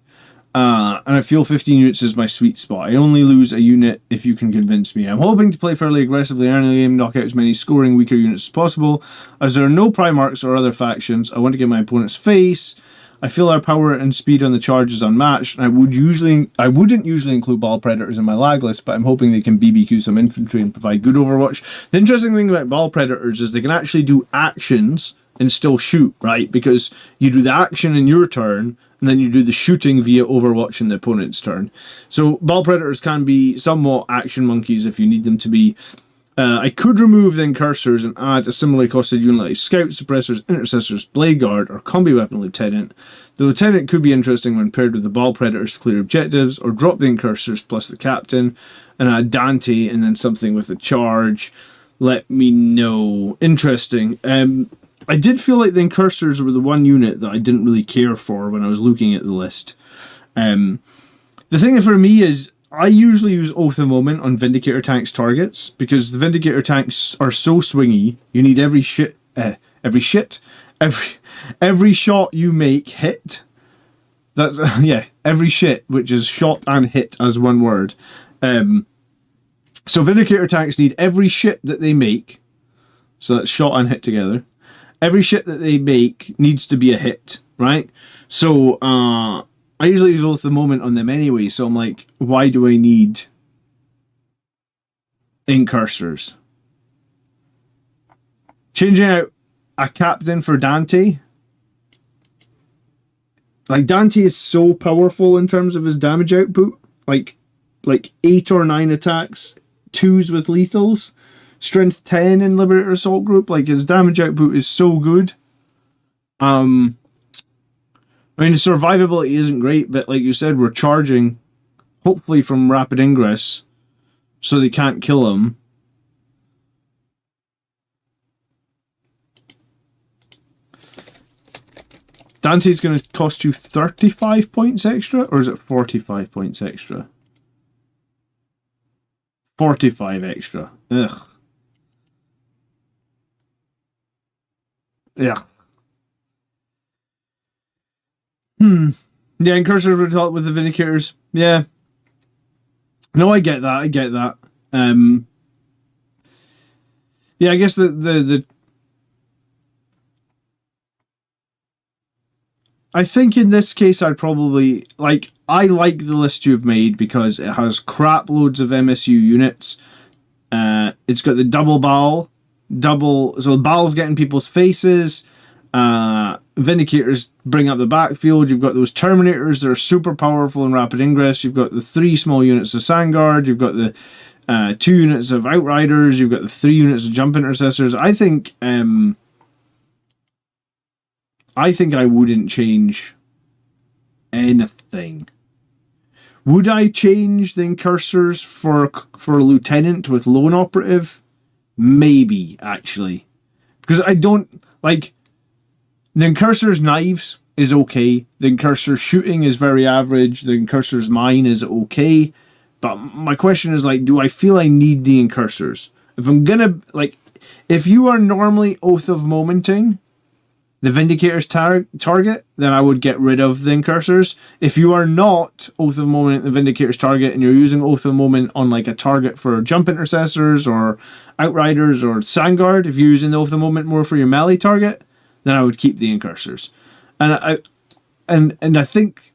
And I feel 15 units is my sweet spot. I only lose a unit if you can convince me. I'm hoping to play fairly aggressively early game, knock out as many scoring weaker units as possible. As there are no Primarchs or other factions, I want to get my opponent's face. I feel our power and speed on the charge is unmatched, and I wouldn't usually include Ball Predators in my lag list, but I'm hoping they can BBQ some infantry and provide good Overwatch. The interesting thing about Ball Predators is they can actually do actions and still shoot, right? Because you do the action in your turn, and then you do the shooting via Overwatch in the opponent's turn. So Ball Predators can be somewhat action monkeys if you need them to be. I could remove the Cursors and add a similarly costed unit like Scouts, Suppressors, Intercessors, Blade Guard, or Combi Weapon Lieutenant. The Lieutenant could be interesting when paired with the Ball Predators to clear objectives, or drop the Cursors plus the Captain, and add Dante and then something with a charge. Let me know. Interesting. I did feel like the Cursors were the one unit that I didn't really care for when I was looking at the list. The thing for me is, I usually use Oath of Moment on Vindicator tanks targets, because the Vindicator tanks are so swingy, you need every shot you make hit. That's, yeah, every shit, which is shot and hit as one word. So Vindicator tanks need every shit that they make, so that's shot and hit together. Every shit that they make needs to be a hit, right? So, I usually use Oath of Moment on them anyway, so I'm like, why do I need Cursors? Changing out a Captain for Dante. Like, Dante is so powerful in terms of his damage output. Like 8 or 9 attacks, 2s with lethals. Strength 10 in Liberator Assault Group. Like, his damage output is so good. I mean, his survivability isn't great, but like you said, we're charging, hopefully from rapid ingress, so they can't kill him. Dante's going to cost you 35 points extra, or is it 45 points extra? 45 extra. Ugh. Yeah. Yeah, and Cursors would help with the Vindicators. Yeah. No, I get that. Yeah, I guess the I think in this case I'd probably I like the list you've made because it has crap loads of MSU units. It's got the double Bal, so the Bal's getting people's faces. Vindicators bring up the backfield. You've got those Terminators that are super powerful in rapid ingress. You've got the 3 small units of Sandguard. You've got the 2 units of Outriders. You've got the 3 units of Jump Intercessors. I think I wouldn't change anything. Would I change the Cursors for Lieutenant with Lone Operative? Maybe, actually. Because I don't like the Incursor's knives is okay. The Incursor's shooting is very average. The Incursor's mine is okay. But my question is, like, do I feel I need the Incursors? If I'm gonna, like, if you are normally Oath of Momenting the Vindicator's target, then I would get rid of the Incursors. If you are not Oath of Moment the Vindicator's target and you're using Oath of Moment on like a target for Jump Intercessors or Outriders or Sandguard, if you're using the Oath of Moment more for your melee target, then I would keep the Incursors. And I think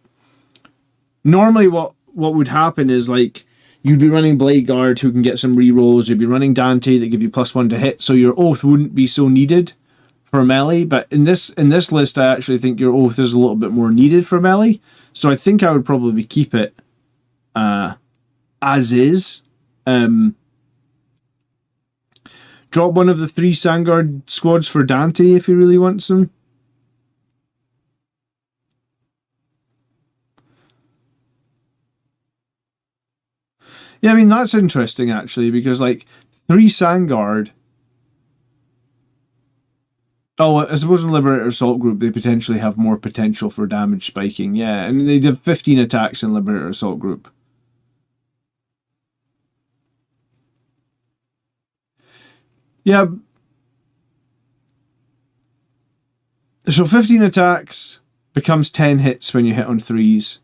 normally what would happen is like you'd be running Blade Guard who can get some rerolls, you'd be running Dante that give you +1 to hit, so your Oath wouldn't be so needed for melee. But in this list I actually think your Oath is a little bit more needed for melee, so I think I would probably keep it as is. Drop one of the 3 Sangard squads for Dante if he really wants them. Yeah, I mean, that's interesting, actually, because, like, 3 Sangard... Oh, I suppose in Liberator Assault Group, they potentially have more potential for damage spiking. Yeah, and they did 15 attacks in Liberator Assault Group. Yeah. So 15 attacks becomes 10 hits when you hit on 3s.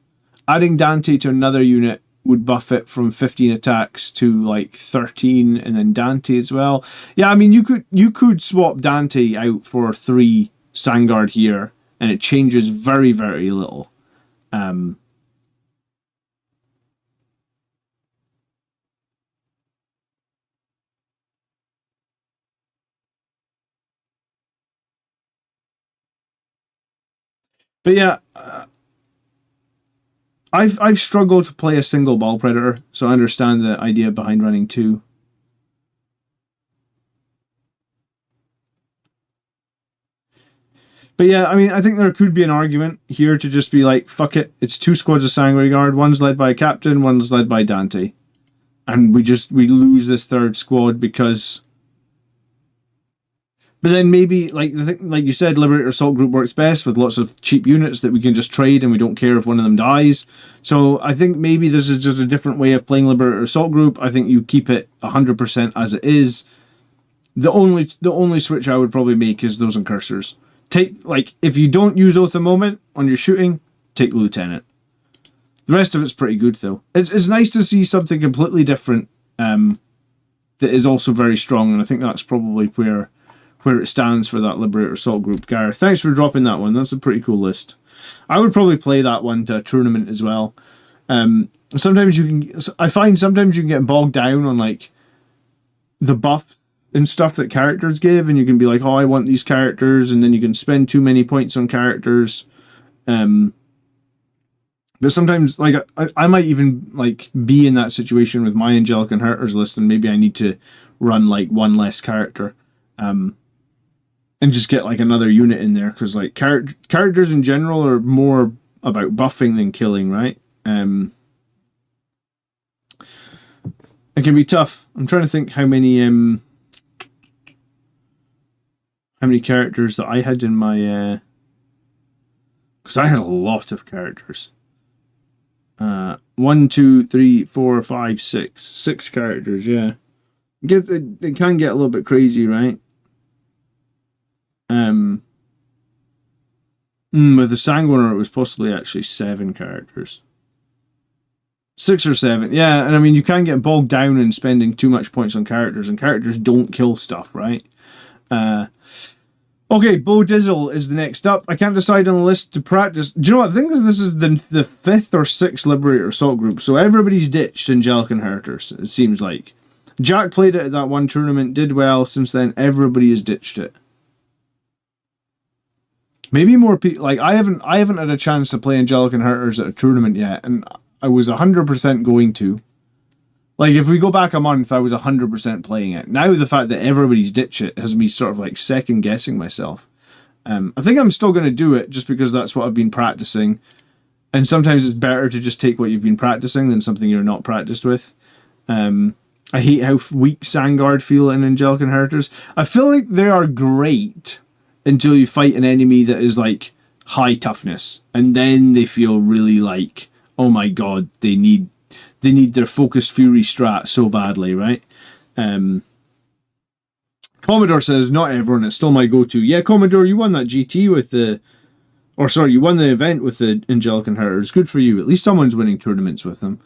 Adding Dante to another unit would buff it from 15 attacks to like 13, and then Dante as well. Yeah, I mean, you could swap Dante out for 3 Sangard here, and it changes very, very little. But yeah, I've struggled to play a single Ball Predator, so I understand the idea behind running 2. But yeah, I mean, I think there could be an argument here to just be like, fuck it, it's 2 squads of Sanguinary Guard, one's led by a captain, one's led by Dante. And we lose this 3rd squad because... But then maybe, like you said, Liberator Assault Group works best with lots of cheap units that we can just trade and we don't care if one of them dies. So I think maybe this is just a different way of playing Liberator Assault Group. I think you keep it 100% as it is. The only switch I would probably make is those Incursors. If you don't use Oath of Moment on your shooting, take the Lieutenant. The rest of it's pretty good, though. It's nice to see something completely different that is also very strong, and I think that's probably where it stands for that Liberator Assault Group. Gareth, thanks for dropping that one. That's a pretty cool list. I would probably play that one to a tournament as well. Sometimes I find sometimes you can get bogged down on like the buff and stuff that characters give, and you can be like, oh, I want these characters, and then you can spend too many points on characters. But sometimes, like, I might even like be in that situation with my Angelic Inheritors list, and maybe I need to run like 1 less character. And just get like another unit in there, because like characters in general are more about buffing than killing, right? It can be tough. I'm trying to think how many characters that I had in my because I had a lot of characters. 1, 2, 3, 4, 5, 6. 6 characters, yeah. It can get a little bit crazy, right? With the Sanguiner, it was possibly actually 7 characters. 6 or 7, yeah. And I mean, you can get bogged down in spending too much points on characters, and characters don't kill stuff, right? Okay, Bo Dizzle is the next up. I can't decide on the list to practice. Do you know what? I think this is the 5th or 6th Liberator Assault Group, so everybody's ditched Angelic Inheritors, it seems like. Jack played it at that one tournament, did well. Since then, everybody has ditched it. Maybe more people. Like, I haven't had a chance to play Angelic Inheritors at a tournament yet, and I was 100% going to. Like, if we go back a month, I was 100% playing it. Now, the fact that everybody's ditched it has me sort of like second guessing myself. I think I'm still going to do it just because that's what I've been practicing. And sometimes it's better to just take what you've been practicing than something you're not practiced with. I hate how weak Sangard feel in Angelic Inheritors. I feel like they are great until you fight an enemy that is like high toughness, and then they feel really like, oh my god, they need their Focused Fury strat so badly, right? Commodore says, not everyone, it's still my go-to. Yeah, Commodore, you won that GT with the... Or sorry, you won the event with the Angelic Inheritors. Good for you. At least someone's winning tournaments with them.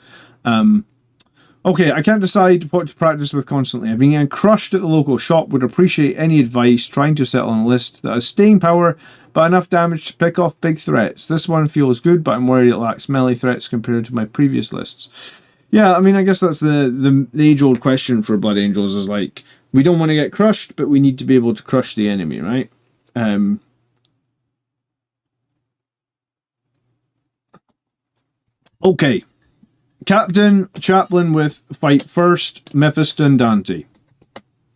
Okay, I can't decide what to practice with constantly. I've been getting crushed at the local shop. Would appreciate any advice trying to settle on a list that has staying power, but enough damage to pick off big threats. This one feels good, but I'm worried it lacks melee threats compared to my previous lists. Yeah, I mean, I guess that's the age-old question for Blood Angels is like, we don't want to get crushed, but we need to be able to crush the enemy, right? Okay. Captain, Chaplain with Fight First, Mephiston, Dante.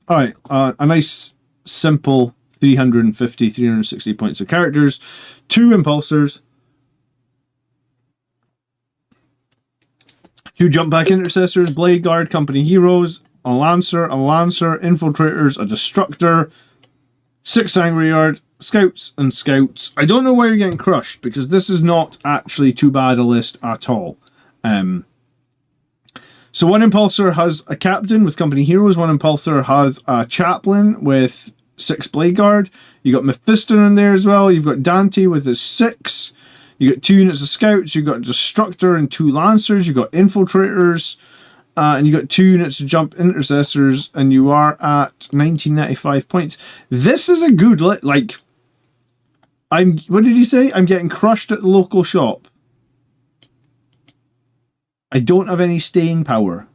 Alright, a nice, simple 350, 360 points of characters. 2 Impulsors. 2 Jump Back Intercessors, Blade Guard, Company Heroes, a Lancer, Infiltrators, a Destructor, 6 Angry Guard, Scouts, and Scouts. I don't know why you're getting crushed, because this is not actually too bad a list at all. So 1 Impulsor has a Captain with Company Heroes, 1 Impulsor has a Chaplain with 6 Blade Guard. You got Mephiston in there as well. You've got Dante with his 6. You got 2 units of Scouts. You got a Destructor and 2 Lancers. You got Infiltrators, and you got 2 units of Jump Intercessors. And you are at 1995 points. This is a good like. What did he say? I'm getting crushed at the local shop. I don't have any staying power.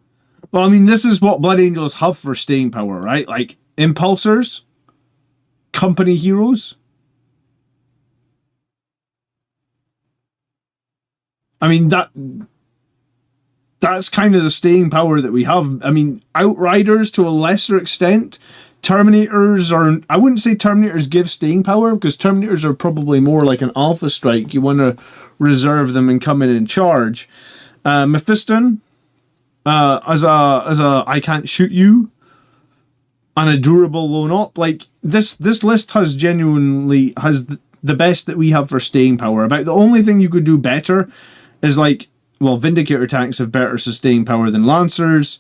Well, I mean, this is what Blood Angels have for staying power, right? Like, Impulsors, Company Heroes. I mean, that's kind of the staying power that we have. I mean, Outriders to a lesser extent. Terminators are... I wouldn't say Terminators give staying power, because Terminators are probably more like an Alpha Strike. You want to reserve them and come in and charge. Mephiston, as a I can't shoot you, and a durable lone op. Like, this list has genuinely the best that we have for staying power. About the only thing you could do better is, like, well, Vindicator tanks have better sustaining power than Lancers.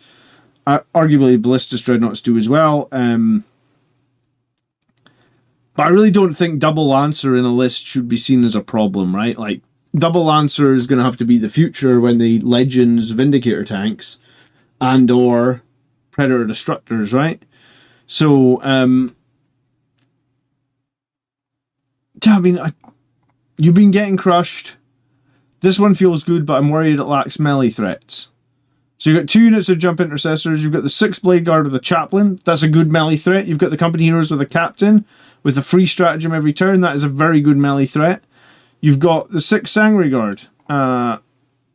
Arguably, Ballistus Dreadnoughts do as well. But I really don't think double Lancer in a list should be seen as a problem, right? Like, double Lancer is going to have to be the future when the Legends Vindicator tanks and or Predator Destructors, right? So, yeah, I mean, you've been getting crushed. This one feels good, but I'm worried it lacks melee threats. So you've got 2 units of Jump Intercessors. You've got the 6 Blade Guard with a Chaplain. That's a good melee threat. You've got the Company Heroes with a Captain with a free stratagem every turn. That is a very good melee threat. You've got the 6 Sangre Guard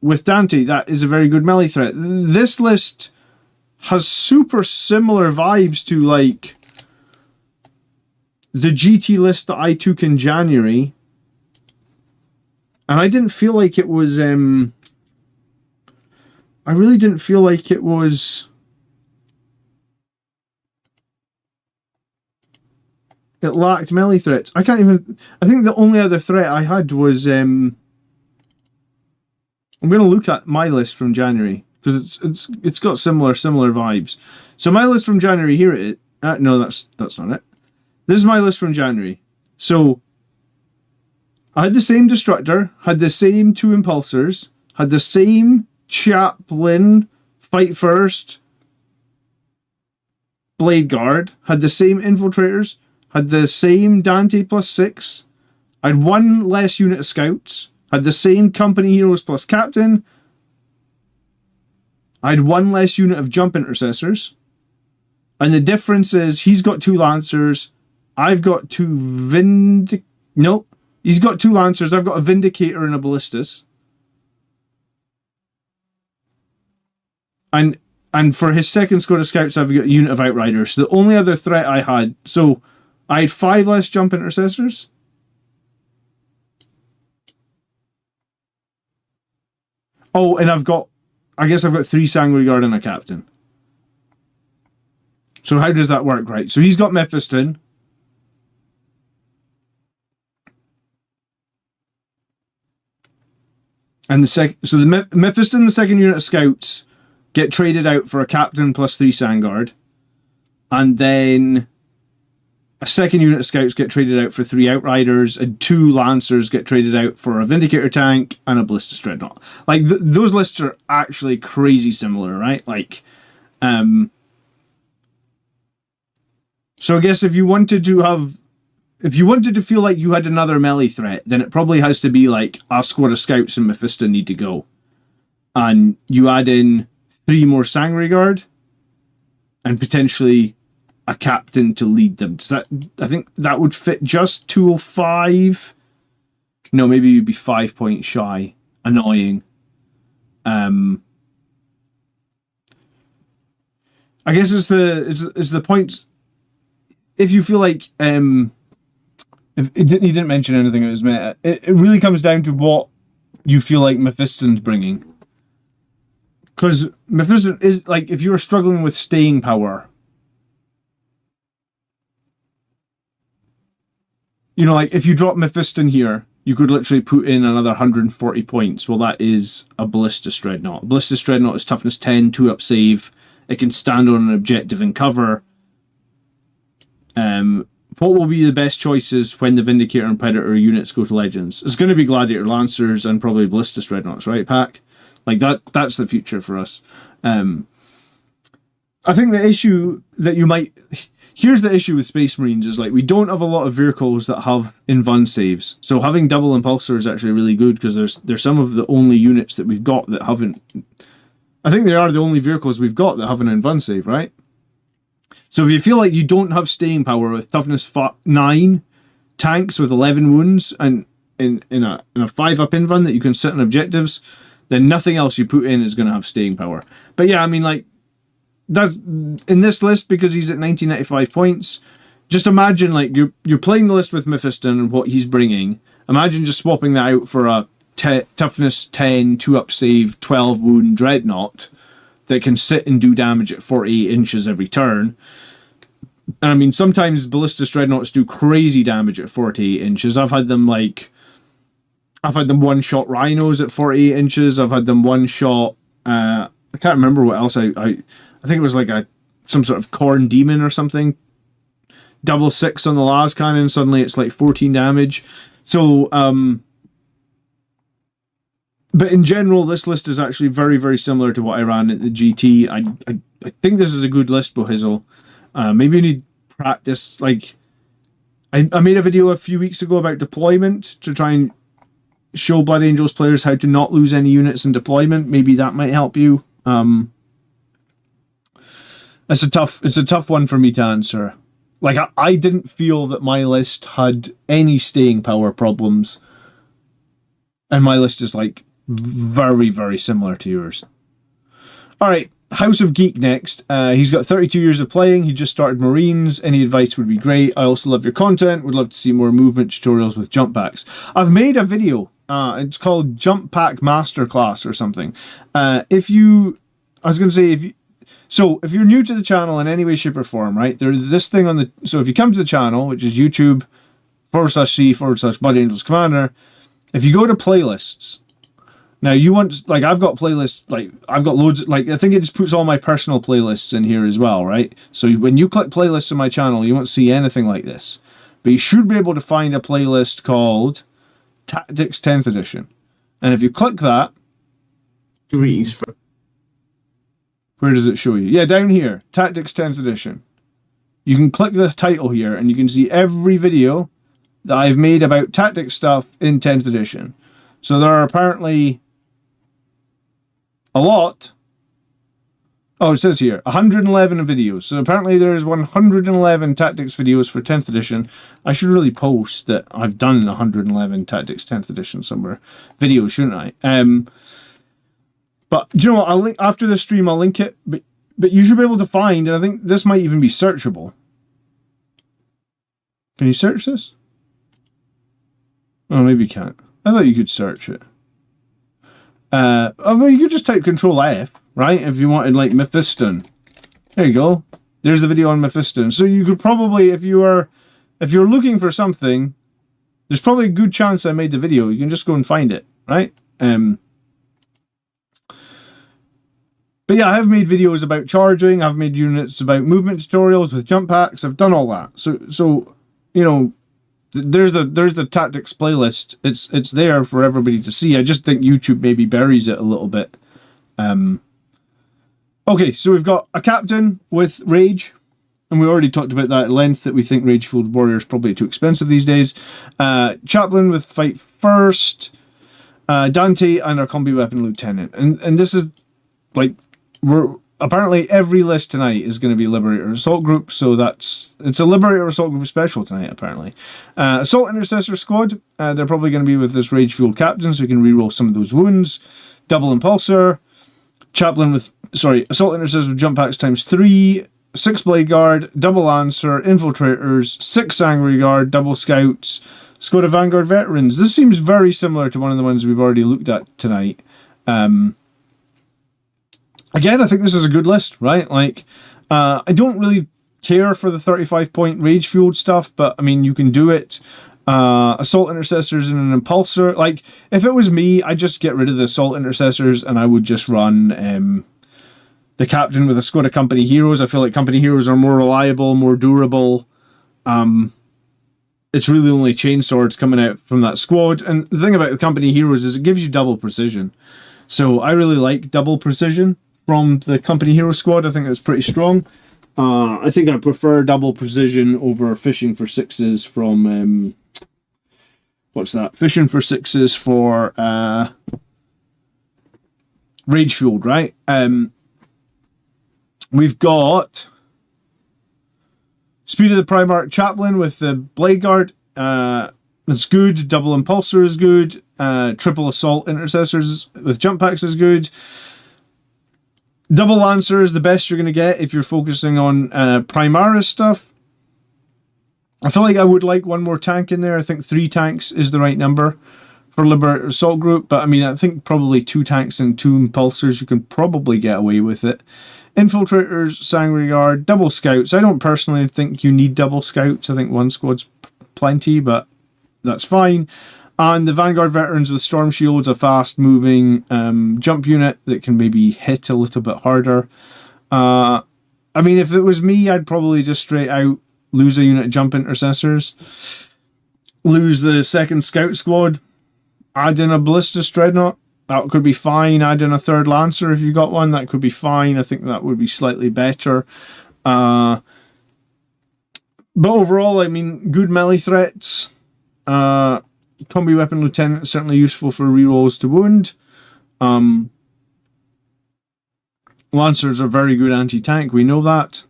with Dante. That is a very good melee threat. This list has super similar vibes to, like, the GT list that I took in January. And I didn't feel like it was... I really didn't feel like it was... It lacked melee threats. I can't even... I think the only other threat I had was... I'm going to look at my list from January, because it's got similar vibes. So my list from January, here it is. No, that's not it. This is my list from January. So I had the same Destructor, had the same 2 Impulsors, had the same Chaplain, Fight First, Blade Guard, had the same Infiltrators, had the same Dante plus 6, I had 1 less unit of Scouts, had the same Company Heroes plus Captain, I had 1 less unit of Jump Intercessors, and the difference is he's got 2 Lancers, I've got 2 Nope, he's got 2 Lancers, I've got a Vindicator and a Ballistus. And for his second squad of Scouts, I've got a unit of Outriders. So the only other threat I had... So, I had 5 less Jump Intercessors. Oh, and I guess I've got 3 Sangre Guard and a Captain. So how does that work, right? So he's got Mephiston. And the Mephiston, the second unit of Scouts, get traded out for a Captain plus 3 Sangard. And then a second unit of Scouts get traded out for 3 Outriders, and 2 Lancers get traded out for a Vindicator tank and a Ballistus Dreadnought. Like, those lists are actually crazy similar, right? Like, so I guess if you wanted to feel like you had another melee threat, then it probably has to be like a squad of Scouts and Mephiston need to go. And you add in 3 more Sangre Guard and potentially a Captain to lead them. So I think that would fit just 205. No, maybe you'd be 5 points shy. Annoying. I guess it's the point. If you feel like he didn't mention anything it was meta, it really comes down to what you feel like Mephiston's bringing. Because Mephiston is like, if you're struggling with staying power, you know, like if you drop Mephiston here, you could literally put in another 140 points. Well, that is a Ballistus Dreadnought. Ballistus Dreadnought is toughness 10, 2-up save. It can stand on an objective and cover. What will be the best choices when the Vindicator and Predator units go to Legends? It's going to be Gladiator Lancers and probably Ballistus Dreadnoughts, right, Pack? Like, that's the future for us. I think the issue that you might... Here's the issue with Space Marines is, like, we don't have a lot of vehicles that have invuln saves. So having double impulsor is actually really good, because there's some of the only units that we've got that haven't... I think they are the only vehicles we've got that have an invuln save, right? So if you feel like you don't have staying power with toughness 9 tanks with 11 wounds and in a 5-up invuln that you can sit on objectives, then nothing else you put in is going to have staying power. But yeah, I mean, like, that in this list, because he's at 1995 points, just imagine, like, you're playing the list with Mephiston and what he's bringing. Imagine just swapping that out for a toughness 10, 2-up save, 12 wound Dreadnought that can sit and do damage at 48 inches every turn. And I mean, sometimes Ballistus Dreadnoughts do crazy damage at 48 inches. I've had them one-shot Rhinos at 48 inches. I've had them one-shot... I can't remember what else. I think it was like some sort of Corn Demon or something. 6 on the las cannon. Suddenly it's like 14 damage. So... But in general, this list is actually very, very similar to what I ran at the GT. I think this is a good list, Bohizzle. Maybe you need practice. Like, I made a video a few weeks ago about deployment to try and show Blood Angels players how to not lose any units in deployment. Maybe that might help you. It's a tough one for me to answer. Like, I didn't feel that my list had any staying power problems. And my list is, like, very, very similar to yours. Alright, House of Geek next. He's got 32 years of playing. He just started Marines. Any advice would be great. I also love your content. Would love to see more movement tutorials with jump packs. I've made a video. It's called Jump Pack Masterclass or something. If you're new to the channel in any way, shape, or form, right? There's this thing on the... So if you come to the channel, which is YouTube/C/Blood Angels Commander, if you go to playlists... Now, you want, like, I've got playlists, like, I've got loads, like, I think it just puts all my personal playlists in here as well, right? So when you click playlists on my channel, you won't see anything like this. But you should be able to find a playlist called Tactics 10th Edition. And if you click that... Where does it show you? Yeah, down here, Tactics 10th Edition. You can click the title here, and you can see every video that I've made about tactics stuff in 10th Edition. So there are apparently... a lot. Oh, it says here 111 videos. So apparently there's 111 tactics videos for 10th edition. I should really post that I've done 111 tactics 10th edition somewhere videos, shouldn't I? But do you know what? I'll link after the stream. I'll link it. But you should be able to find, and I think this might even be searchable. Can you search this? Oh, maybe you can't. I thought you could search it. I mean, you could just type Control F, right? If you wanted, like, Mephiston. There you go. There's the video on Mephiston. So you could probably, if you're looking for something, there's probably a good chance I made the video. You can just go and find it, right? But yeah, I've made videos about charging. I've made units about movement tutorials with jump packs. I've done all that. So you know, there's the tactics playlist. It's there for everybody to see. I just think YouTube maybe buries it a little bit. Okay, so we've got a captain with rage, and we already talked about that at length, that we think Rage-Fueled Warrior is probably too expensive these days. Chaplain with fight first, Dante, and our combi weapon lieutenant. And this is like, apparently every list tonight is going to be Liberator Assault Group, so it's a Liberator Assault Group special tonight, apparently. Assault Intercessor Squad, they're probably going to be with this Rage-Fueled Captain, so you can reroll some of those wounds. Double Impulsor. Chaplain with Assault Intercessors with jump packs times 3, 6 Blade Guard, double Lancer, Infiltrators, 6 Angry Guard, double Scouts, squad of Vanguard Veterans. This seems very similar to one of the ones we've already looked at tonight. Again, I think this is a good list, right? Like, I don't really care for the 35-point Rage Fueled stuff, but, I mean, you can do it. Assault Intercessors and an Impulsor. Like, if it was me, I'd just get rid of the Assault Intercessors and I would just run the Captain with a squad of Company Heroes. I feel like Company Heroes are more reliable, more durable. It's really only chain swords coming out from that squad. And the thing about the Company Heroes is it gives you double precision. So I really like double precision from the Company Hero squad. I think that's pretty strong. I think I prefer double precision over fishing for sixes from... what's that? Fishing for sixes for Rage Fueled, right? We've got Speed of the Primarch Chaplain with the Blade Guard. It's good. Double Impulsor is good. Triple Assault Intercessors with jump packs is good. Double Lancer is the best you're going to get if you're focusing on Primaris stuff. I feel like I would like one more tank in there. I think 3 tanks is the right number for Liberator Assault Group. But I mean, I think probably 2 tanks and 2 Impulsors, you can probably get away with it. Infiltrators, Sangry Guard, double Scouts. I don't personally think you need double Scouts. I think 1 squad's plenty, but that's fine. And the Vanguard Veterans with Storm Shields, a fast-moving jump unit that can maybe hit a little bit harder. I mean, if it was me, I'd probably just straight out lose a unit of Jump Intercessors, lose the 2nd Scout Squad, add in a Ballistus Dreadnought. That could be fine. Add in a 3rd Lancer if you got one. That could be fine. I think that would be slightly better. But overall, I mean, good melee threats. Combi Weapon Lieutenant is certainly useful for rerolls to wound. Lancers are very good anti-tank. We know that.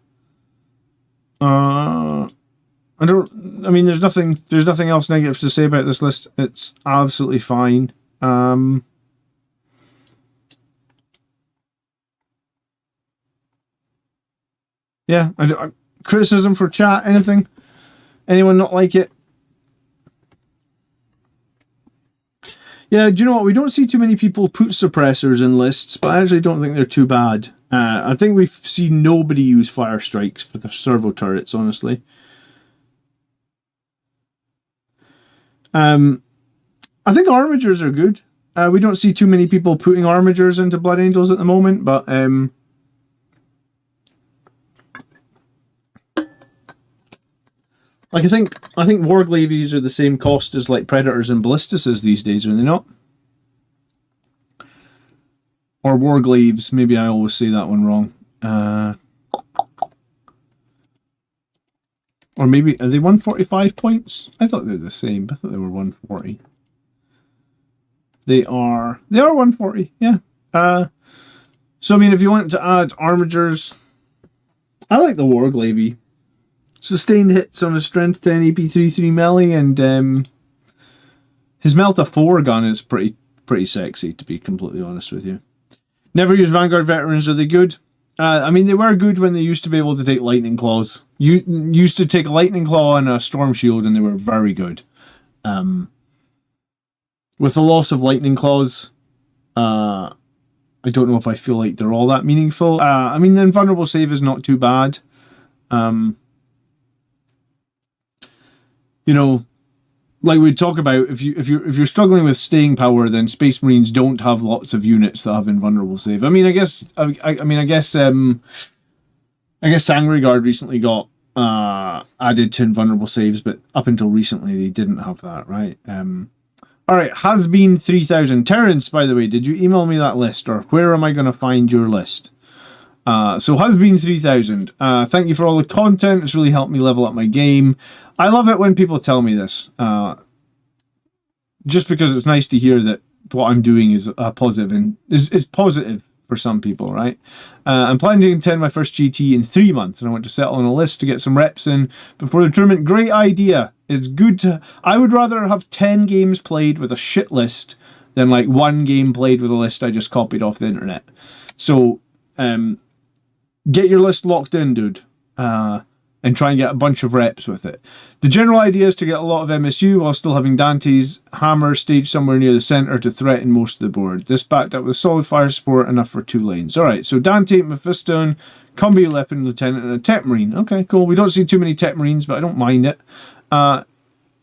I mean, there's nothing else negative to say about this list. It's absolutely fine. Yeah, criticism for chat, anything? Anyone not like it? Yeah, do you know what? We don't see too many people put suppressors in lists, but I actually don't think they're too bad. I think we've seen nobody use fire strikes for the servo turrets, honestly. I think armigers are good. We don't see too many people putting armigers into Blood Angels at the moment, but like I think Warglavies are the same cost as like Predators and Ballistuses these days, are they not? Or Warglaves, maybe I always say that one wrong. Or maybe, are they 145 points? I thought they were the same. I thought they were 140. They are 140, yeah. So I mean, if you want to add armigers, I like the Warglavie. Sustained hits on a strength 10 AP 3/3 melee, and his Melta 4 gun is pretty sexy, to be completely honest with you. Never used Vanguard Veterans. Are they good? I mean, they were good when they used to be able to take Lightning Claws. You used to take a Lightning Claw and a Storm Shield, and they were very good. With the loss of Lightning Claws, I don't know if I feel like they're all that meaningful. I mean, the Invulnerable Save is not too bad. You know, like we talk about, if you're struggling with staying power, then Space Marines don't have lots of units that have Invulnerable Save. I mean, I guess Sangry Guard recently got added to Invulnerable Saves, but up until recently they didn't have that, right? All right, has been 3,000. Terrence, by the way, did you email me that list, or where am I going to find your list? So has been 3,000. Thank you for all the content. It's really helped me level up my game. I love it when people tell me this, just because it's nice to hear that what I'm doing is positive and is positive for some people, right? I'm planning to attend my first GT in 3 months, and I want to settle on a list to get some reps in before the tournament. Great idea. It's good to... I would rather have 10 games played with a shit list than like 1 game played with a list I just copied off the internet. So Get your list locked in, dude. And try and get a bunch of reps with it. The general idea is to get a lot of MSU while still having Dante's hammer staged somewhere near the centre to threaten most of the board. This backed up with solid fire support, enough for 2 lanes. Alright, so Dante, Mephistone, Combi Weapon Lieutenant, and a Tech Marine. Okay, cool. We don't see too many Tech Marines, but I don't mind it.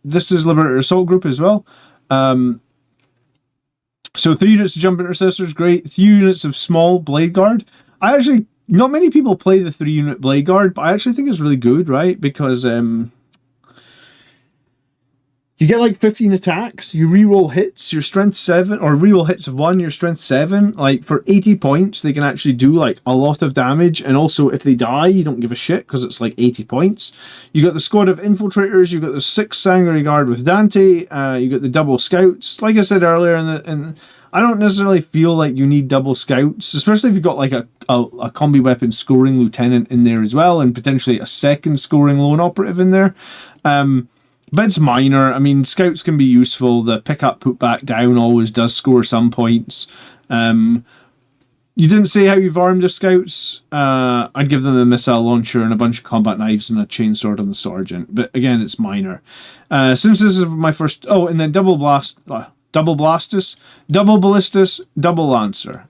This is Liberator Assault Group as well. So 3 units of Jump Intercessors, great. 3 units of small Blade Guard. Not many people play the 3-unit Blade Guard, but I actually think it's really good, right? Because you get like 15 attacks, you reroll hits, your strength 7, or reroll hits of 1, your strength 7. Like for 80 points, they can actually do like a lot of damage. And also, if they die, you don't give a shit because it's like 80 points. You got the squad of Infiltrators, you got the 6 Sanguinary Guard with Dante, you got the double Scouts. Like I said earlier, I don't necessarily feel like you need double Scouts, especially if you've got like a combi weapon scoring lieutenant in there as well, and potentially a second scoring lone operative in there. But it's minor. I mean, Scouts can be useful. The pick up, put back down always does score some points. You didn't say how you've armed the Scouts. I'd give them a missile launcher and a bunch of combat knives and a chainsword on the Sergeant. But again, it's minor. Since this is my first... Oh, and then double Blastus, double Ballistus, double Lancer.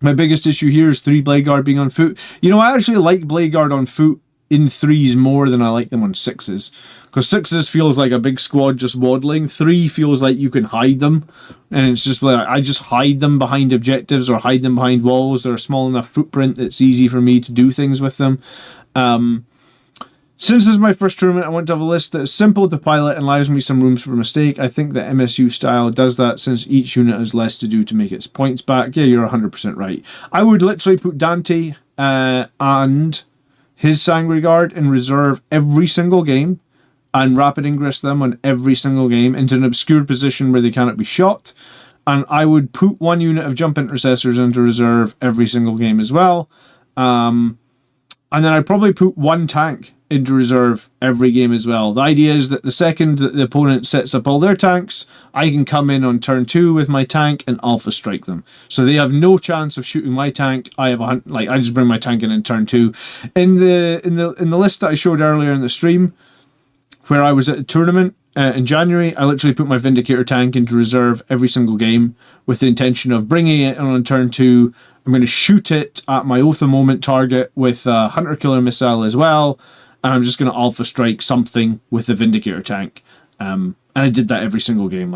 My biggest issue here is 3 Blade Guard being on foot. You know, I actually like Blade Guard on foot in 3s more than I like them on 6s. Because 6s feels like a big squad just waddling. 3 feels like you can hide them. And it's just like, I just hide them behind objectives or hide them behind walls. They're a small enough footprint that it's easy for me to do things with them. Since this is my first tournament, I want to have a list that is simple to pilot and allows me some rooms for mistake. I think the MSU style does that since each unit has less to do to make its points back. Yeah, you're 100% right. I would literally put Dante and his Sanguinary Guard in reserve every single game and rapid ingress them on every single game into an obscure position where they cannot be shot. And I would put 1 unit of Jump Intercessors into reserve every single game as well. And then I'd probably put 1 tank into reserve every game as well. The idea is that the second that the opponent sets up all their tanks, I can come in on turn 2 with my tank and alpha strike them. So they have no chance of shooting my tank. I just bring my tank in turn 2. In the list that I showed earlier in the stream, where I was at a tournament in January, I literally put my Vindicator tank into reserve every single game with the intention of bringing it in on turn 2. I'm going to shoot it at my Oath of Moment target with a Hunter Killer missile as well. And I'm just going to alpha strike something with the Vindicator tank. And I did that every single game.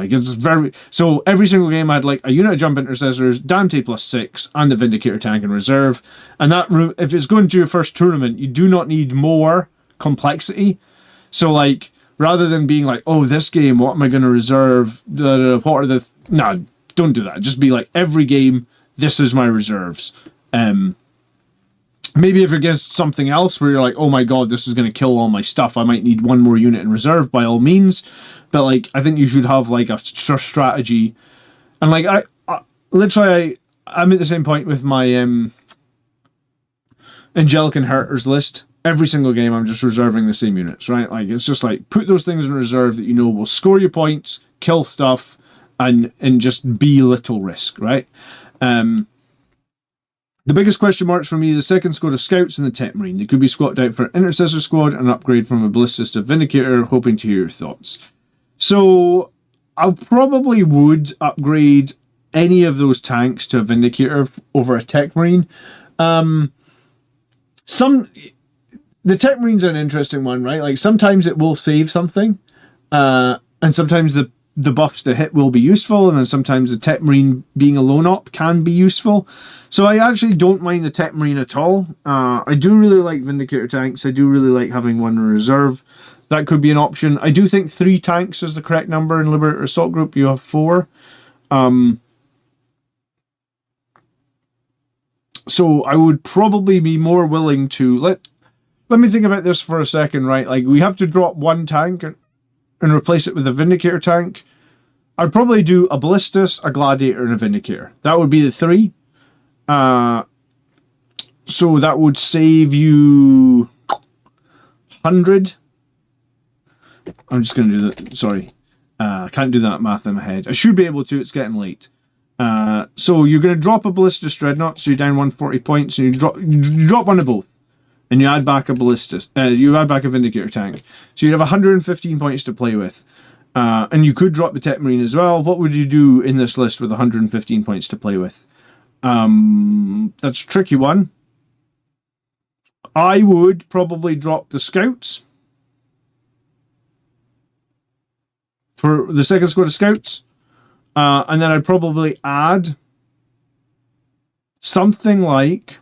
So every single game I had like a unit of Jump Intercessors, Dante +6, and the Vindicator tank in reserve. And that if it's going to your first tournament, you do not need more complexity. So like, rather than being like, oh, this game, what am I going to reserve? What are the... No, don't do that. Just be like, every game, this is my reserves. Maybe if you're against something else where you're like, oh my god, this is going to kill all my stuff, I might need 1 more unit in reserve by all means. But like, I think you should have like a strategy. And like, I'm at the same point with my Angelic Inheritors list. Every single game I'm just reserving the same units, right? Like, it's just like, put those things in reserve that you know will score you points, kill stuff, and just be little risk, right? The biggest question marks for me, the second squad of Scouts and the Tech Marine. They could be swapped out for an Intercessor squad and upgrade from a Ballistus to Vindicator, hoping to hear your thoughts. So, I probably would upgrade any of those tanks to a Vindicator over a Tech Marine. The Tech Marine's an interesting one, right? Like, sometimes it will save something, and sometimes the buffs to hit will be useful, and then sometimes the Tech Marine being a lone op can be useful. So I actually don't mind the Tech Marine at all. I do really like Vindicator tanks. I do really like having 1 in reserve. That could be an option. I do think 3 tanks is the correct number in Liberator Assault Group. You have 4. So I would probably be more willing to... Let me think about this for a second, right? Like, we have to drop 1 tank and replace it with a Vindicator tank. I'd probably do a Ballistus, a Gladiator, and a Vindicator. That would be the 3. So that would save you 100. I'm just going to do that. Sorry. I can't do that math in my head. I should be able to. It's getting late. So you're going to drop a Ballistus Dreadnought, so you're down 140 points, and you drop one of both, and you add back a Ballistus, you add back a Vindicator tank. So you'd have 115 points to play with. And you could drop the Tech Marine as well. What would you do in this list with 115 points to play with? That's a tricky one. I would probably drop the Scouts for the second squad of Scouts. And then I'd probably add something like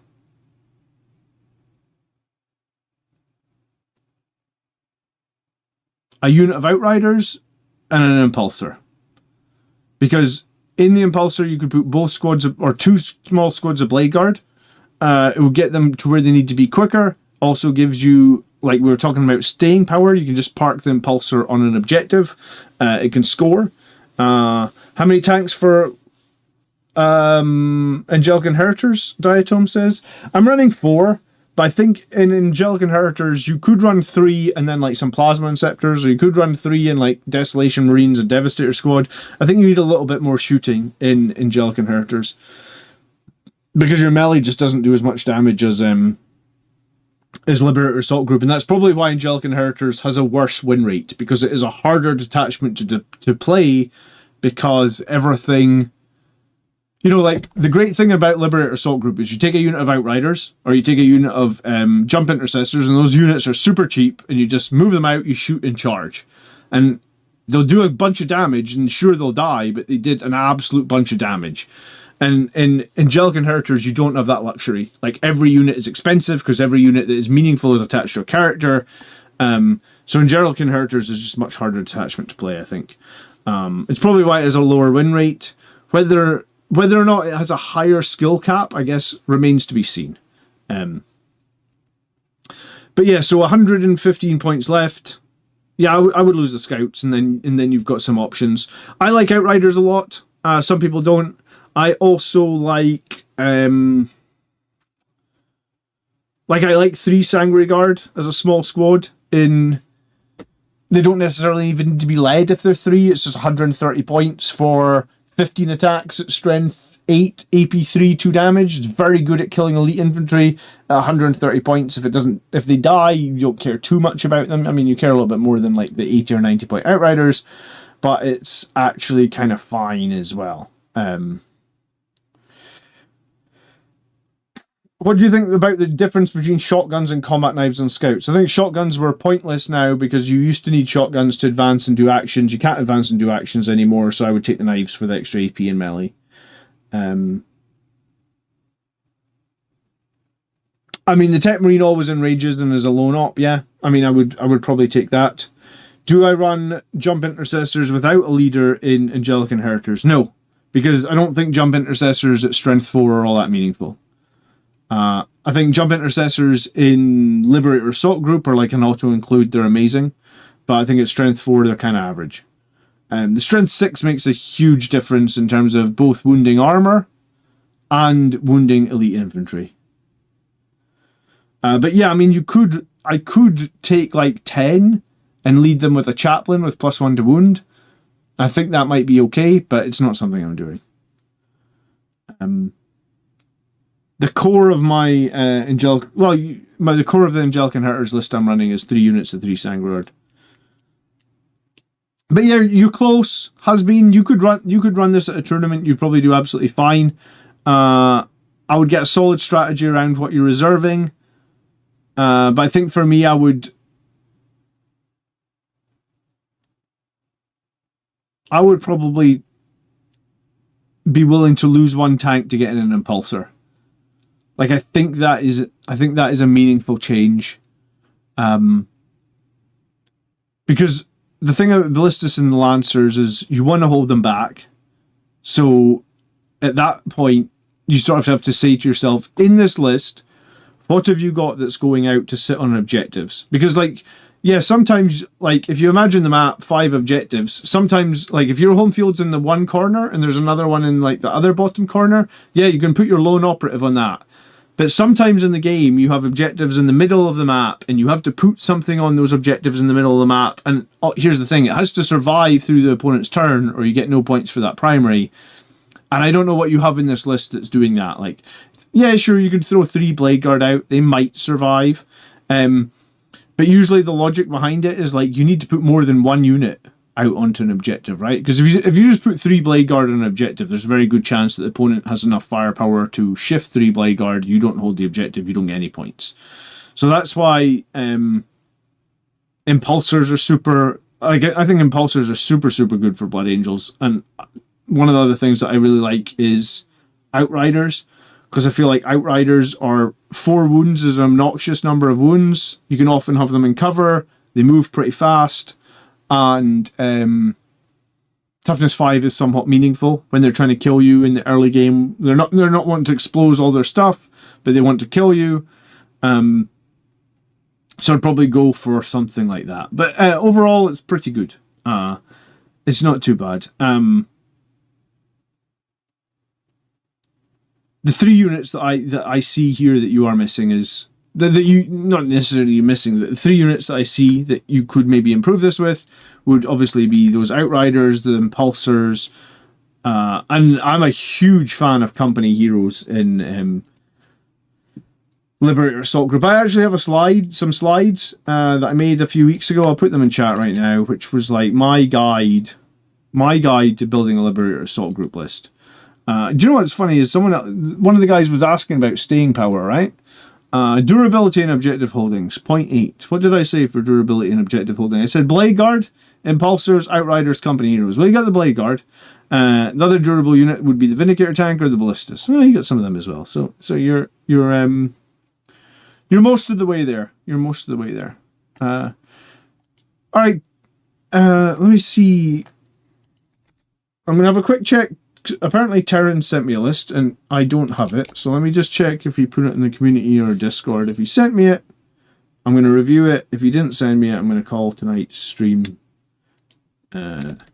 a unit of Outriders and an Impulsor. Because in the Impulsor, you could put both squads or two small squads of Blade Guard. It will get them to where they need to be quicker. Also gives you, like we were talking about, staying power. You can just park the Impulsor on an objective. It can score. How many tanks for Angelic Inheritors? Diatome says. I'm running 4, but I think in Angelic Inheritors you could run 3 and then like some Plasma Inceptors, or you could run 3 and like Desolation Marines and Devastator Squad. I think you need a little bit more shooting in Angelic Inheritors, because your melee just doesn't do as much damage as Liberator Assault Group, and that's probably why Angelic Inheritors has a worse win rate, because it is a harder detachment to play, because everything, you know, like the great thing about Liberator Assault Group is you take a unit of Outriders, or you take a unit of Jump Intercessors, and those units are super cheap, and you just move them out, you shoot and charge, and they'll do a bunch of damage, and sure they'll die, but they did an absolute bunch of damage. And in Angelic Inheritors, you don't have that luxury. Like, every unit is expensive, because every unit that is meaningful is attached to a character. So Angelic Inheritors is just much harder detachment to play, I think. It's probably why it has a lower win rate. Whether or not it has a higher skill cap, I guess, remains to be seen. But yeah, so 115 points left. Yeah, I would lose the Scouts, and then you've got some options. I like Outriders a lot. Some people don't. I also like I like 3 Sangre Guard as a small squad. They don't necessarily even need to be led if they're 3. It's just 130 points for 15 attacks at strength 8, AP 3, 2 damage. It's very good at killing elite infantry at 130 points. If they die, you don't care too much about them. I mean, you care a little bit more than like the 80 or 90 point Outriders, but it's actually kind of fine as well. What do you think about the difference between shotguns and combat knives and scouts? I think shotguns were pointless now, because you used to need shotguns to advance and do actions. You can't advance and do actions anymore, so I would take the knives for the extra AP and melee. I mean, the Tech Marine always enrages and is a lone op, yeah. I mean, I would probably take that. Do I run Jump Intercessors without a leader in Angelic Inheritors? No, because I don't think Jump Intercessors at Strength 4 are all that meaningful. I think Jump Intercessors in Liberator Assault Group are like an auto-include, they're amazing. But I think at Strength 4 they're kind of average. The Strength 6 makes a huge difference in terms of both wounding armor and wounding elite infantry. But yeah, I mean, I could take like 10 and lead them with a chaplain with +1 to wound. I think that might be okay, but it's not something I'm doing. The core of my the core of the Angelic Inheritors list I'm running is 3 units of 3 Sangreguard. But yeah, you're close. Has been. You could run this at a tournament. You'd probably do absolutely fine. I would get a solid strategy around what you're reserving. But I think for me, I would probably be willing to lose 1 tank to get in an Impulsor. Like, I think that is a meaningful change. Because the thing about Ballistus and the Lancers is you want to hold them back. So at that point, you sort of have to say to yourself, in this list, what have you got that's going out to sit on objectives? Because, like, yeah, sometimes, like, if you imagine the map, 5 objectives, sometimes, like, if your home field's in the one corner and there's another one in, like, the other bottom corner, yeah, you can put your lone operative on that. But sometimes in the game, you have objectives in the middle of the map, and you have to put something on those objectives in the middle of the map. And here's the thing, it has to survive through the opponent's turn, or you get no points for that primary. And I don't know what you have in this list that's doing that. Like, yeah, sure, you could throw 3 Blade Guard out. They might survive. But usually the logic behind it is like you need to put more than 1 unit out onto an objective, right? Because if you just put 3 Blade Guard on an objective, there's a very good chance that the opponent has enough firepower to shift 3 Blade Guard. You don't hold the objective, you don't get any points. So that's why Impulsors are super... I think Impulsors are super, super good for Blood Angels. And one of the other things that I really like is Outriders. Because I feel like Outriders are 4 wounds is an obnoxious number of wounds. You can often have them in cover. They move pretty fast. And toughness 5 is somewhat meaningful when they're trying to kill you in the early game. They're not wanting to expose all their stuff, but they want to kill you. So I'd probably go for something like that. But overall, it's pretty good. It's not too bad. The 3 units that I see here that you are missing is that you not necessarily missing. The 3 units that I see that you could maybe improve this with would obviously be those Outriders, the Impulsors, and I'm a huge fan of company heroes in Liberator Assault Group. I actually have some slides that I made a few weeks ago. I'll put them in chat right now, which was like my guide to building a Liberator Assault Group list. Do you know what's funny is one of the guys was asking about staying power, right? Durability and objective holdings, 0.8. What did I say for durability and objective holding? I said Blade Guard, Impulsors, Outriders, Company Heroes. Well, you got the Blade Guard. The other durable unit would be the Vindicator tank or the Ballistas. Well, you got some of them as well. So you're most of the way there. You're most of the way there. All right. Let me see. I'm gonna have a quick check. Apparently Terran sent me a list and I don't have it, so let me just check if he put it in the community or Discord. If he sent me it, I'm going to review it. If he didn't send me it, I'm going to call tonight's stream and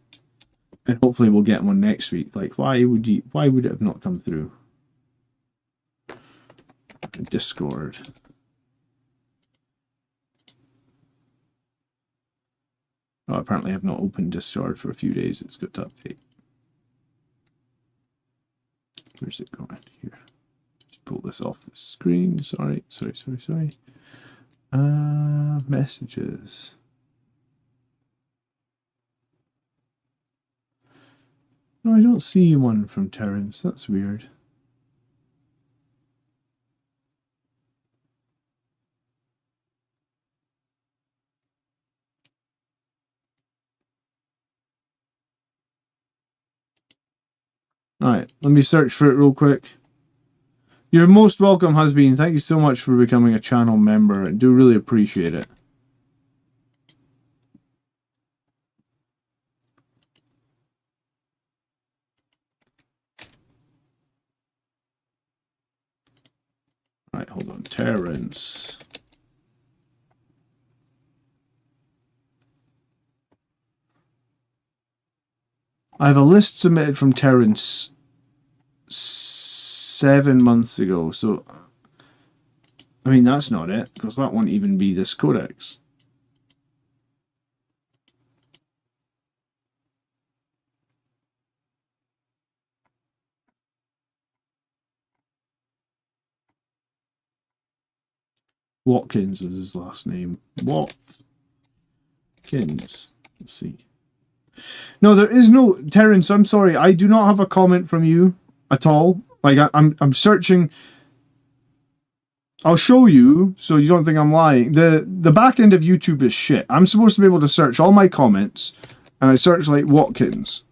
hopefully we'll get one next week. Like, why would it have not come through? Discord. Oh, apparently I've not opened Discord for a few days. It's got to update. Where's it going? Here. Just pull this off the screen. Sorry. Messages. No, I don't see one from Terrence. That's weird. Alright, let me search for it real quick. You're most welcome, Husbeen. Thank you so much for becoming a channel member. I do really appreciate it. Alright, hold on. Terrence. I have a list submitted from Terrence 7 months ago, so I mean that's not it, because that won't even be this codex. Watkins was his last name. Watkins. Let's see. No, there is no Terrence. I'm sorry. I do not have a comment from you at all. Like I'm searching. I'll show you so you don't think I'm lying. The back end of YouTube is shit. I'm supposed to be able to search all my comments, and I search like Watkins,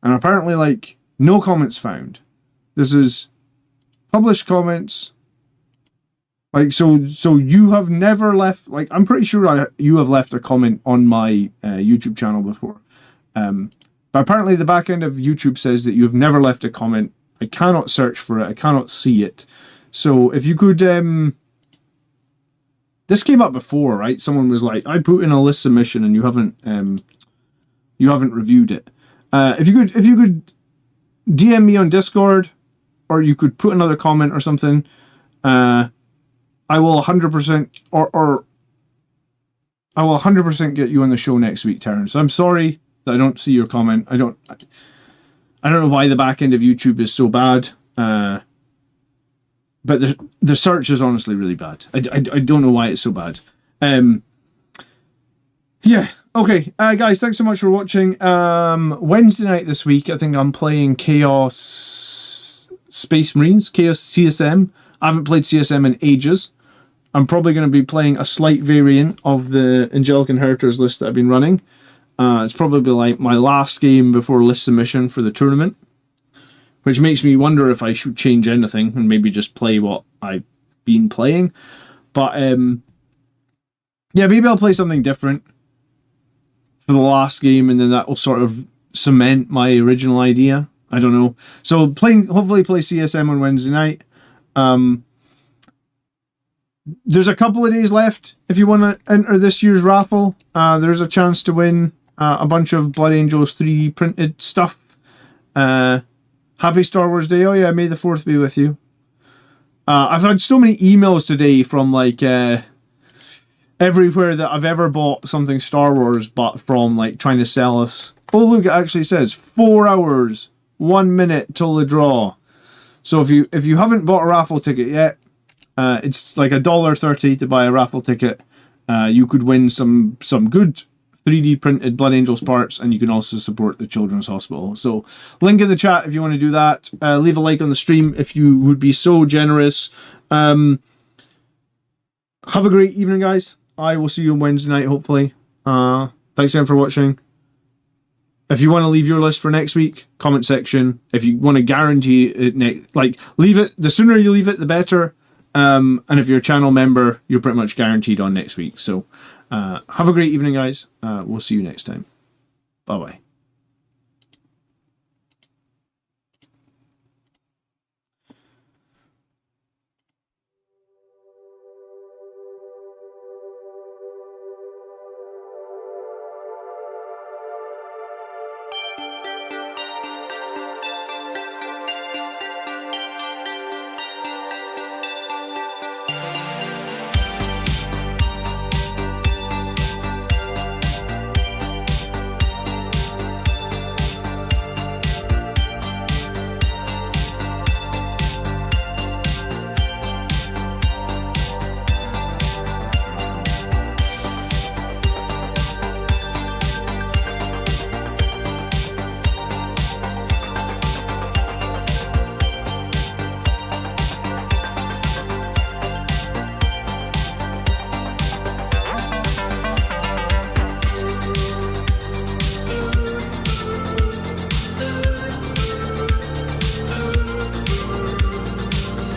and apparently like no comments found. This is published comments. Like so you have never left. Like I'm pretty sure you have left a comment on my YouTube channel before. But apparently the back end of YouTube says that you've never left a comment. I cannot search for it. I cannot see it. So if you could, this came up before, right? Someone was like, I put in a list submission and you haven't reviewed it. If you could DM me on Discord, or you could put another comment or something, I will 100% I will 100% get you on the show next week, Terrence. I'm sorry that I don't see your comment. I I don't know why the back end of YouTube is so bad. But the search is honestly really bad. I don't know why it's so bad. Yeah, okay. Guys, thanks so much for watching. Wednesday night this week, I think I'm playing Chaos Space Marines, Chaos CSM. I haven't played CSM in ages. I'm probably going to be playing a slight variant of the Angelic Inheritors list that I've been running. It's probably like my last game before list submission for the tournament, which makes me wonder if I should change anything and maybe just play what I've been playing. But yeah, maybe I'll play something different for the last game, and then that will sort of cement my original idea. I don't know. So hopefully play CSM on Wednesday night. There's a couple of days left if you want to enter this year's raffle. There's a chance to win a bunch of Blood Angels 3D printed stuff. Happy Star Wars Day. Oh yeah, may the 4th be with you. I've had so many emails today from like everywhere that I've ever bought something Star Wars, but from like trying to sell us. Oh look, it actually says 4 hours, 1 minute till the draw. So if you haven't bought a raffle ticket yet, it's like $1.30 to buy a raffle ticket. You could win some good 3D printed Blood Angels parts, and you can also support the Children's Hospital. So link in the chat if you want to do that. Leave a like on the stream if you would be so generous. Have a great evening, guys. I will see you on Wednesday night, hopefully. Thanks again for watching. If you want to leave your list for next week, comment section. If you want to guarantee it, leave it. The sooner you leave it, the better. And if you're a channel member, you're pretty much guaranteed on next week. So have a great evening, guys. We'll see you next time. Bye-bye.